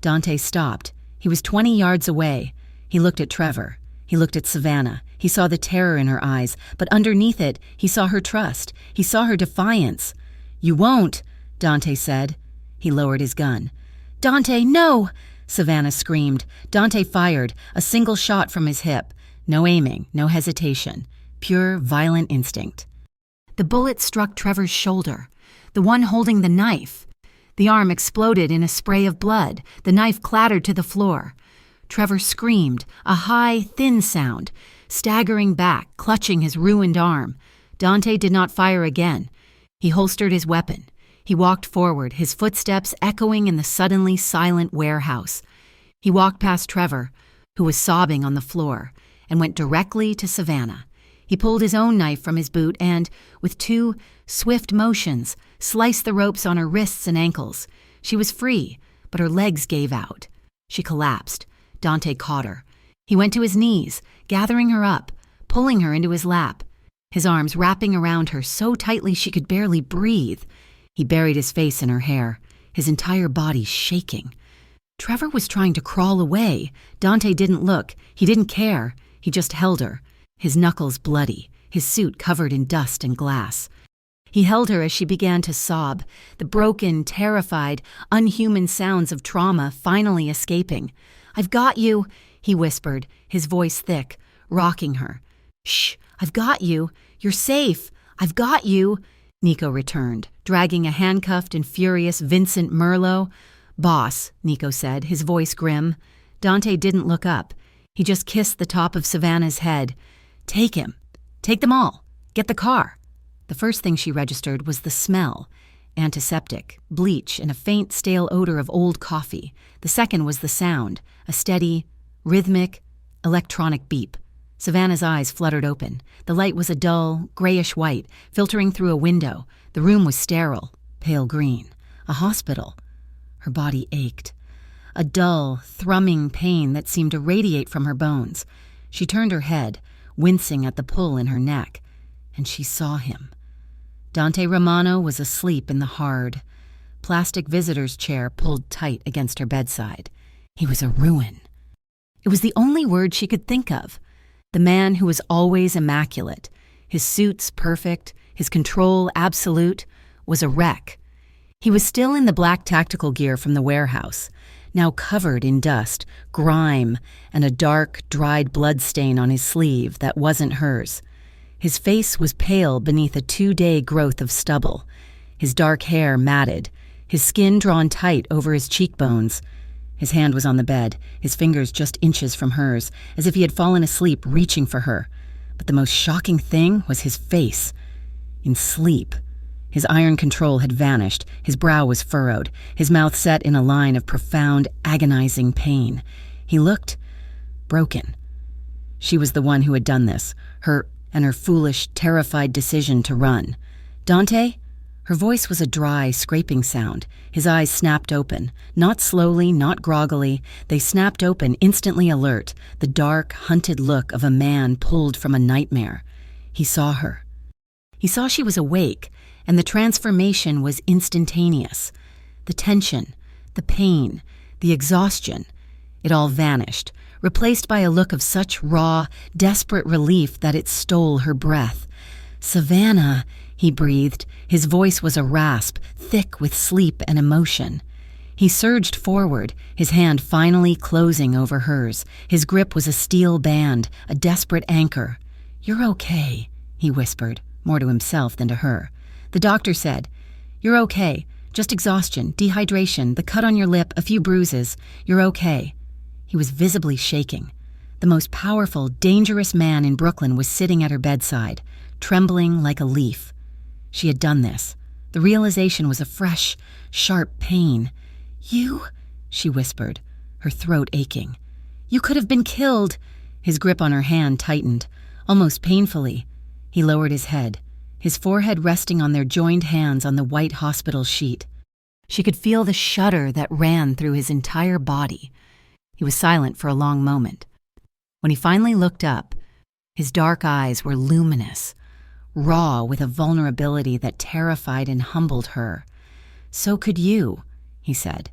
Dante stopped. He was 20 yards away. He looked at Trevor. He looked at Savannah. He saw the terror in her eyes, but underneath it, he saw her trust. He saw her defiance. "You won't," Dante said. He lowered his gun. "Dante, no!" Savannah screamed. Dante fired, a single shot from his hip. No aiming, no hesitation. Pure, violent instinct. The bullet struck Trevor's shoulder, the one holding the knife. The arm exploded in a spray of blood. The knife clattered to the floor. Trevor screamed, a high, thin sound, staggering back, clutching his ruined arm. Dante did not fire again. He holstered his weapon. He walked forward, his footsteps echoing in the suddenly silent warehouse. He walked past Trevor, who was sobbing on the floor, and went directly to Savannah. He pulled his own knife from his boot and, with two swift motions, sliced the ropes on her wrists and ankles. She was free, but her legs gave out. She collapsed. Dante caught her. He went to his knees, gathering her up, pulling her into his lap, his arms wrapping around her so tightly she could barely breathe. He buried his face in her hair, his entire body shaking. Trevor was trying to crawl away. Dante didn't look. He didn't care. He just held her, his knuckles bloody, his suit covered in dust and glass. He held her as she began to sob, the broken, terrified, unhuman sounds of trauma finally escaping. "I've got you," he whispered, his voice thick, rocking her. "Shh, I've got you. You're safe. I've got you," Nico returned, dragging a handcuffed and furious Vincent Merlo. "Boss," Nico said, his voice grim. Dante didn't look up. He just kissed the top of Savannah's head. "Take him. Take them all. Get the car." The first thing she registered was the smell: antiseptic, bleach, and a faint, stale odor of old coffee. The second was the sound, a steady, rhythmic, electronic beep. Savannah's eyes fluttered open. The light was a dull, grayish white, filtering through a window. The room was sterile, pale green. A hospital. Her body ached. A dull, thrumming pain that seemed to radiate from her bones. She turned her head, wincing at the pull in her neck, and she saw him. Dante Romano was asleep in the hard, plastic visitor's chair pulled tight against her bedside. He was a ruin. It was the only word she could think of. The man who was always immaculate, his suits perfect, his control absolute, was a wreck. He was still in the black tactical gear from the warehouse, now covered in dust, grime, and a dark, dried blood stain on his sleeve that wasn't hers. His face was pale beneath a 2-day growth of stubble, his dark hair matted, his skin drawn tight over his cheekbones. His hand was on the bed, his fingers just inches from hers, as if he had fallen asleep reaching for her. But the most shocking thing was his face. In sleep. His iron control had vanished, his brow was furrowed, his mouth set in a line of profound, agonizing pain. He looked broken. She was the one who had done this, her foolish, terrified decision to run. Dante? Her voice was a dry, scraping sound. His eyes snapped open. Not slowly, not groggily. They snapped open, instantly alert, the dark, hunted look of a man pulled from a nightmare. He saw her. He saw she was awake, and the transformation was instantaneous. The tension, the pain, the exhaustion, it all vanished, replaced by a look of such raw, desperate relief that it stole her breath. "Savannah," he breathed. His voice was a rasp, thick with sleep and emotion. He surged forward, his hand finally closing over hers. His grip was a steel band, a desperate anchor. "You're okay," he whispered, more to himself than to her. The doctor said, "You're okay. Just exhaustion, dehydration, the cut on your lip, a few bruises. You're okay." He was visibly shaking. The most powerful, dangerous man in Brooklyn was sitting at her bedside, trembling like a leaf. She had done this. The realization was a fresh, sharp pain. "You?" she whispered, her throat aching. "You could have been killed." His grip on her hand tightened, almost painfully. He lowered his head, his forehead resting on their joined hands on the white hospital sheet. She could feel the shudder that ran through his entire body. He was silent for a long moment. When he finally looked up, his dark eyes were luminous, raw with a vulnerability that terrified and humbled her. "So could you," he said,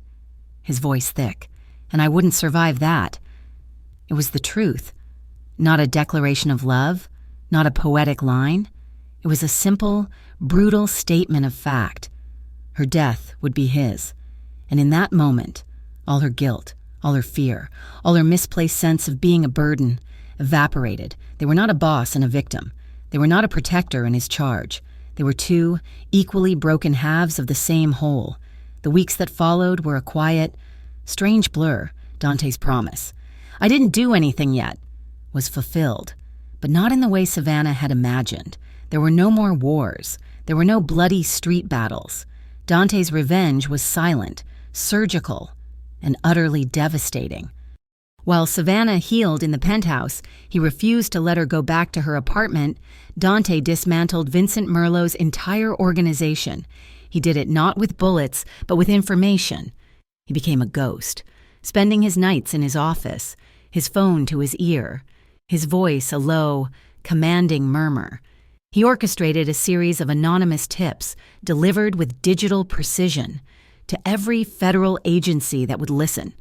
his voice thick, "and I wouldn't survive that." It was the truth, not a declaration of love, not a poetic line. It was a simple, brutal statement of fact. Her death would be his, and in that moment, all her guilt, all her fear, all her misplaced sense of being a burden, evaporated. They were not a boss and a victim. They were not a protector and his charge. They were two equally broken halves of the same whole. The weeks that followed were a quiet, strange blur. Dante's promise, "I didn't do anything yet," was fulfilled, but not in the way Savannah had imagined. There were no more wars. There were no bloody street battles. Dante's revenge was silent, surgical, and utterly devastating. While Savannah healed in the penthouse, he refused to let her go back to her apartment. Dante dismantled Vincent Merlot's entire organization. He did it not with bullets, but with information. He became a ghost, spending his nights in his office, his phone to his ear, his voice a low, commanding murmur. He orchestrated a series of anonymous tips, delivered with digital precision, to every federal agency that would listen.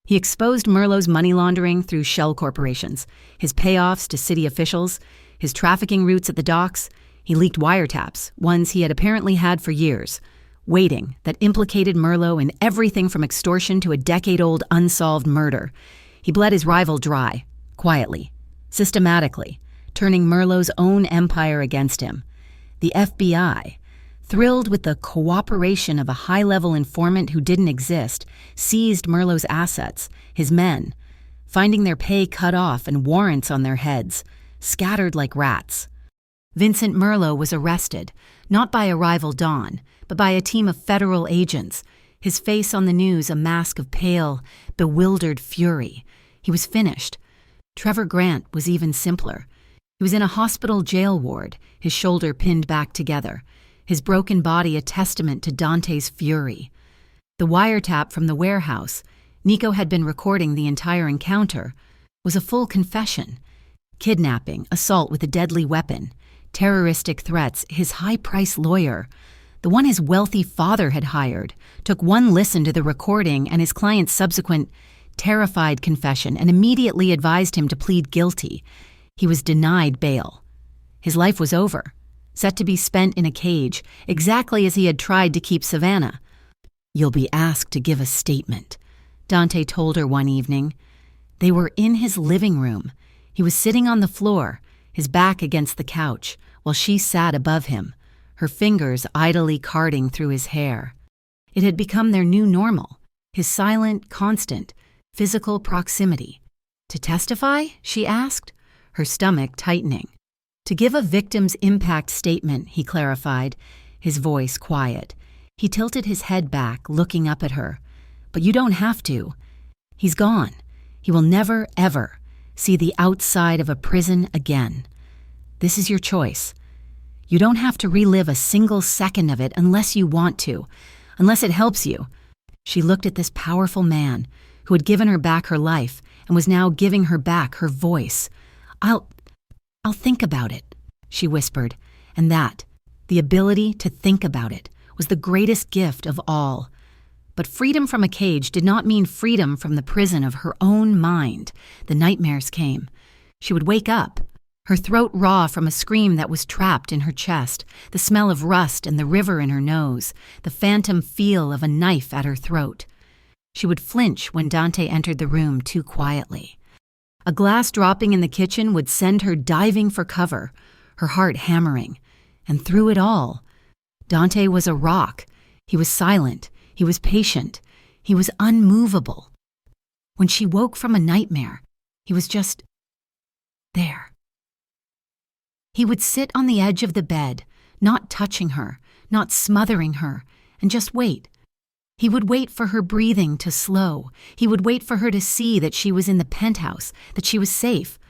He exposed Merlot's money laundering through shell corporations, his payoffs to city officials, his trafficking routes at the docks. He leaked wiretaps, ones he had apparently had for years, waiting, that implicated Merlot in everything from extortion to a decade-old unsolved murder. He bled his rival dry, quietly, systematically, turning Merlot's own empire against him. The FBI, thrilled with the cooperation of a high-level informant who didn't exist, seized Merlot's assets, his men, finding their pay cut off and warrants on their heads, scattered like rats. Vincent Merlo was arrested, not by a rival Don, but by a team of federal agents, his face on the news a mask of pale, bewildered fury. He was finished. Trevor Grant was even simpler. He was in a hospital jail ward, his shoulder pinned back together, his broken body a testament to Dante's fury. The wiretap from the warehouse, Nico had been recording the entire encounter, was a full confession. Kidnapping, assault with a deadly weapon, terroristic threats, his high-priced lawyer, the one his wealthy father had hired, took one listen to the recording and his client's subsequent terrified confession and immediately advised him to plead guilty. He was denied bail. His life was over, set to be spent in a cage, exactly as he had tried to keep Savannah. "You'll be asked to give a statement," Dante told her one evening. They were in his living room. He was sitting on the floor, his back against the couch, while she sat above him, her fingers idly carding through his hair. It had become their new normal, his silent, constant, physical proximity. "To testify?" she asked, her stomach tightening. "To give a victim's impact statement," he clarified, his voice quiet. He tilted his head back, looking up at her. "But you don't have to. He's gone. He will never, ever see the outside of a prison again. This is your choice. You don't have to relive a single second of it unless you want to, unless it helps you." She looked at this powerful man who had given her back her life and was now giving her back her voice. I'll think about it," she whispered, and that, the ability to think about it, was the greatest gift of all. But freedom from a cage did not mean freedom from the prison of her own mind. The nightmares came. She would wake up, her throat raw from a scream that was trapped in her chest, the smell of rust and the river in her nose, the phantom feel of a knife at her throat. She would flinch when Dante entered the room too quietly. A glass dropping in the kitchen would send her diving for cover, her heart hammering. And through it all, Dante was a rock. He was silent. He was patient. He was unmovable. When she woke from a nightmare, he was just there. He would sit on the edge of the bed, not touching her, not smothering her, and just wait. He would wait for her breathing to slow. He would wait for her to see that she was in the penthouse, that she was safe.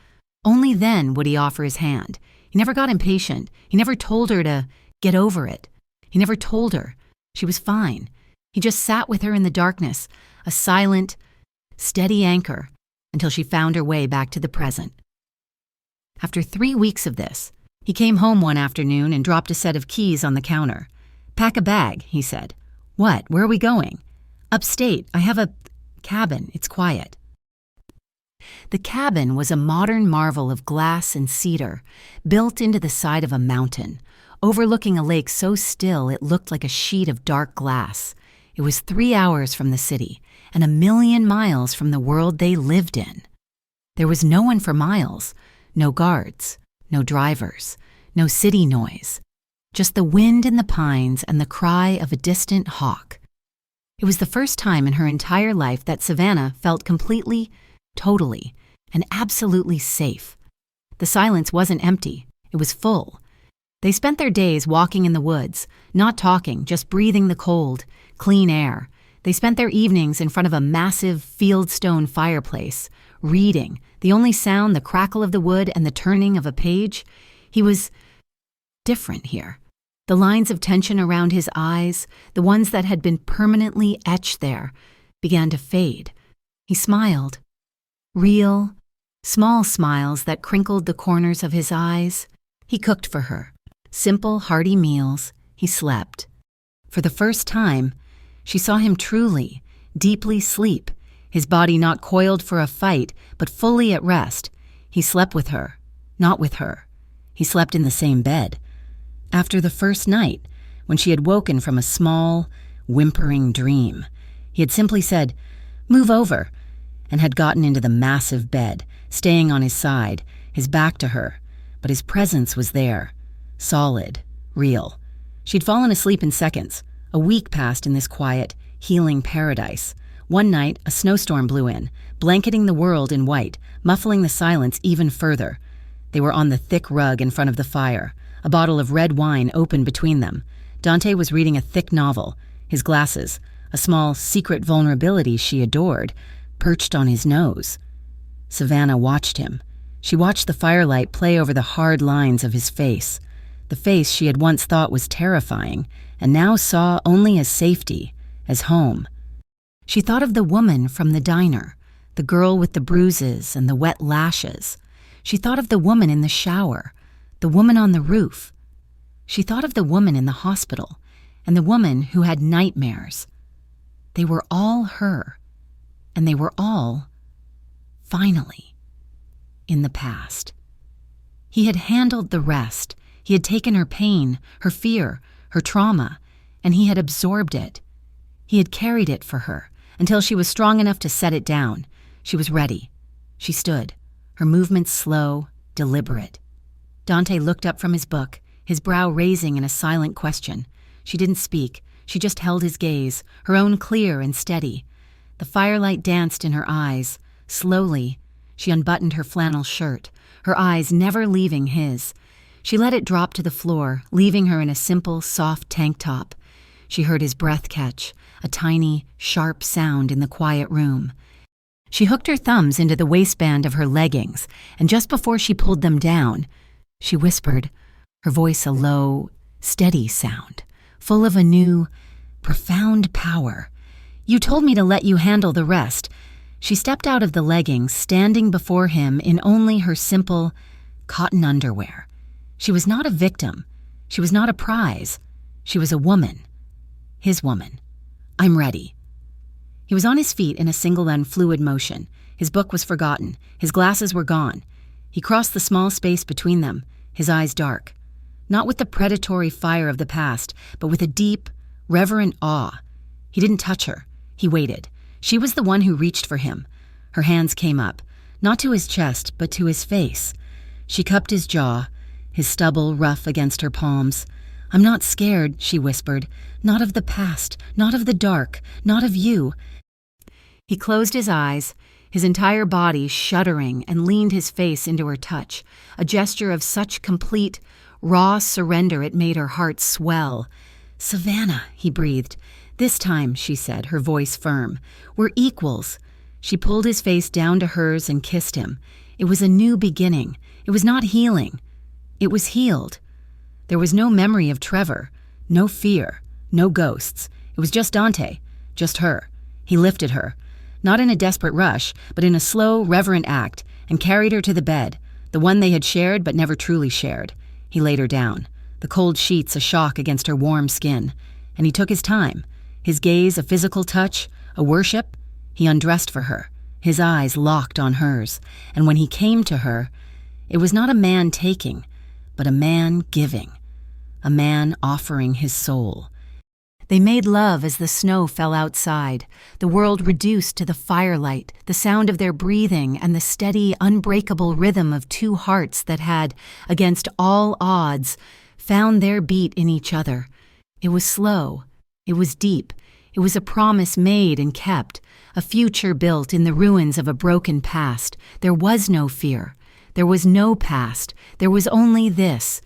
Only then would he offer his hand. He never got impatient. He never told her to get over it. He never told her she was fine. He just sat with her in the darkness, a silent, steady anchor, until she found her way back to the present. After 3 weeks of this, he came home one afternoon and dropped a set of keys on the counter. "Pack a bag," he said. "What? Where are we going?" "Upstate. I have a cabin. It's quiet." The cabin was a modern marvel of glass and cedar, built into the side of a mountain, overlooking a lake so still it looked like a sheet of dark glass. It was 3 hours from the city and 1,000,000 miles from the world they lived in. There was no one for miles, no guards, no drivers, no city noise. Just the wind in the pines and the cry of a distant hawk. It was the first time in her entire life that Savannah felt completely, totally, and absolutely safe. The silence wasn't empty, it was full. They spent their days walking in the woods, not talking, just breathing the cold, clean air. They spent their evenings in front of a massive fieldstone fireplace, reading, the only sound the crackle of the wood and the turning of a page. He was different here. The lines of tension around his eyes, the ones that had been permanently etched there, began to fade. He smiled. Real, small smiles that crinkled the corners of his eyes. He cooked for her. Simple, hearty meals. He slept. For the first time, she saw him truly, deeply sleep, his body not coiled for a fight, but fully at rest. He slept with her, not with her. He slept in the same bed. After the first night, when she had woken from a small, whimpering dream, he had simply said, "Move over," and had gotten into the massive bed, staying on his side, his back to her, but his presence was there, solid, real. She'd fallen asleep in seconds. A week passed in this quiet, healing paradise. One night, a snowstorm blew in, blanketing the world in white, muffling the silence even further. They were on the thick rug in front of the fire, A bottle of red wine opened between them. Dante was reading a thick novel. His glasses, a small secret vulnerability she adored, perched on his nose. Savannah watched him. She watched the firelight play over the hard lines of his face, the face she had once thought was terrifying, and now saw only as safety, as home. She thought of the woman from the diner, the girl with the bruises and the wet lashes. She thought of the woman in the shower, the woman on the roof. She thought of the woman in the hospital, and the woman who had nightmares. They were all her, and they were all, finally, in the past. He had handled the rest. He had taken her pain, her fear, her trauma, and he had absorbed it. He had carried it for her until she was strong enough to set it down. She was ready. She stood, her movements slow, deliberate. Dante looked up from his book, his brow raising in a silent question. She didn't speak. She just held his gaze, her own clear and steady. The firelight danced in her eyes. Slowly, she unbuttoned her flannel shirt, her eyes never leaving his. She let it drop to the floor, leaving her in a simple, soft tank top. She heard his breath catch, a tiny, sharp sound in the quiet room. She hooked her thumbs into the waistband of her leggings, and just before she pulled them down, she whispered, her voice a low, steady sound, full of a new, profound power. "You told me to let you handle the rest." She stepped out of the leggings, standing before him in only her simple, cotton underwear. She was not a victim. She was not a prize. She was a woman. His woman. "I'm ready." He was on his feet in a single and fluid motion. His book was forgotten. His glasses were gone. He crossed the small space between them, his eyes dark. Not with the predatory fire of the past, but with a deep, reverent awe. He didn't touch her. He waited. She was the one who reached for him. Her hands came up, not to his chest, but to his face. She cupped his jaw, his stubble rough against her palms. "I'm not scared," she whispered. "Not of the past, not of the dark, not of you." He closed his eyes, his entire body shuddering, and leaned his face into her touch, a gesture of such complete, raw surrender it made her heart swell. "Savannah," he breathed. "This time," she said, her voice firm. "We're equals." She pulled his face down to hers and kissed him. It was a new beginning. It was not healing. It was healed. There was no memory of Trevor, no fear, no ghosts. It was just Dante, just her. He lifted her, not in a desperate rush, but in a slow, reverent act, and carried her to the bed, the one they had shared but never truly shared. He laid her down, the cold sheets a shock against her warm skin, and he took his time, his gaze a physical touch, a worship. He undressed for her, his eyes locked on hers, and when he came to her, it was not a man taking, but a man giving, a man offering his soul. They made love as the snow fell outside, the world reduced to the firelight, the sound of their breathing, and the steady, unbreakable rhythm of two hearts that had, against all odds, found their beat in each other. It was slow. It was deep. It was a promise made and kept, a future built in the ruins of a broken past. There was no fear. There was no past. There was only this.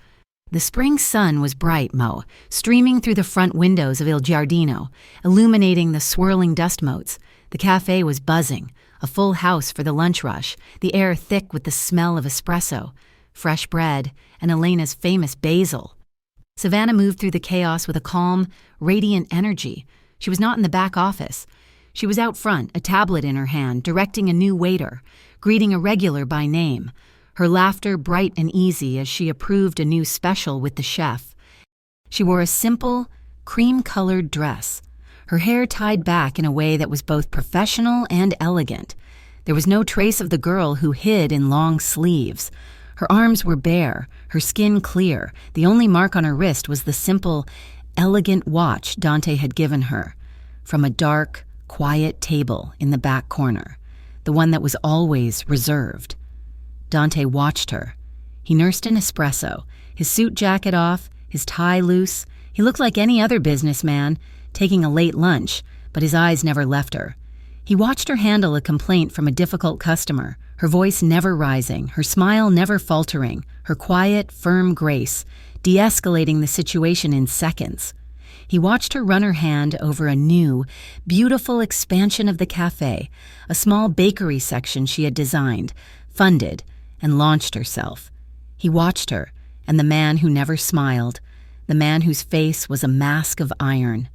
The spring sun was bright, Mo, streaming through the front windows of Il Giardino, illuminating the swirling dust motes. The cafe was buzzing, a full house for the lunch rush, the air thick with the smell of espresso, fresh bread, and Elena's famous basil. Savannah moved through the chaos with a calm, radiant energy. She was not in the back office. She was out front, a tablet in her hand, directing a new waiter, greeting a regular by name, her laughter bright and easy as she approved a new special with the chef. She wore a simple, cream-colored dress, her hair tied back in a way that was both professional and elegant. There was no trace of the girl who hid in long sleeves. Her arms were bare, her skin clear. The only mark on her wrist was the simple, elegant watch Dante had given her, from a dark, quiet table in the back corner, the one that was always reserved. Dante watched her. He nursed an espresso, his suit jacket off, his tie loose. He looked like any other businessman, taking a late lunch, but his eyes never left her. He watched her handle a complaint from a difficult customer, her voice never rising, her smile never faltering, her quiet, firm grace, de-escalating the situation in seconds. He watched her run her hand over a new, beautiful expansion of the cafe, a small bakery section she had designed, funded, and launched herself. He watched her, and the man who never smiled, the man whose face was a mask of iron,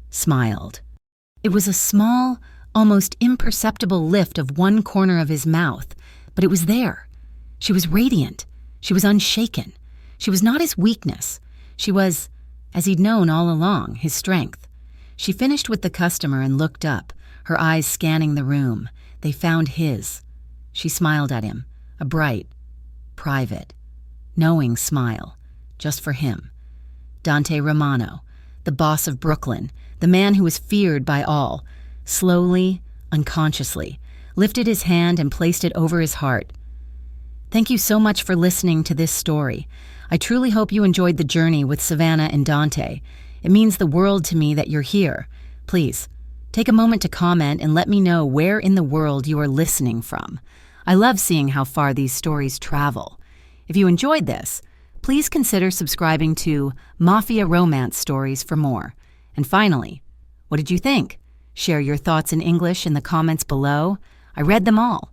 smiled. It was a small, almost imperceptible lift of one corner of his mouth, but it was there. She was radiant. She was unshaken. She was not his weakness. She was, as he'd known all along, his strength. She finished with the customer and looked up, her eyes scanning the room. They found his. She smiled at him, a bright, private, knowing smile, just for him. Dante Romano, the boss of Brooklyn, the man who was feared by all, slowly, unconsciously, lifted his hand and placed it over his heart. Thank you so much for listening to this story. I truly hope you enjoyed the journey with Savannah and Dante. It means the world to me that you're here. Please, take a moment to comment and let me know where in the world you are listening from. I love seeing how far these stories travel. If you enjoyed this, please consider subscribing to Mafia Romance Stories for more. And finally, what did you think? Share your thoughts in English in the comments below. I read them all.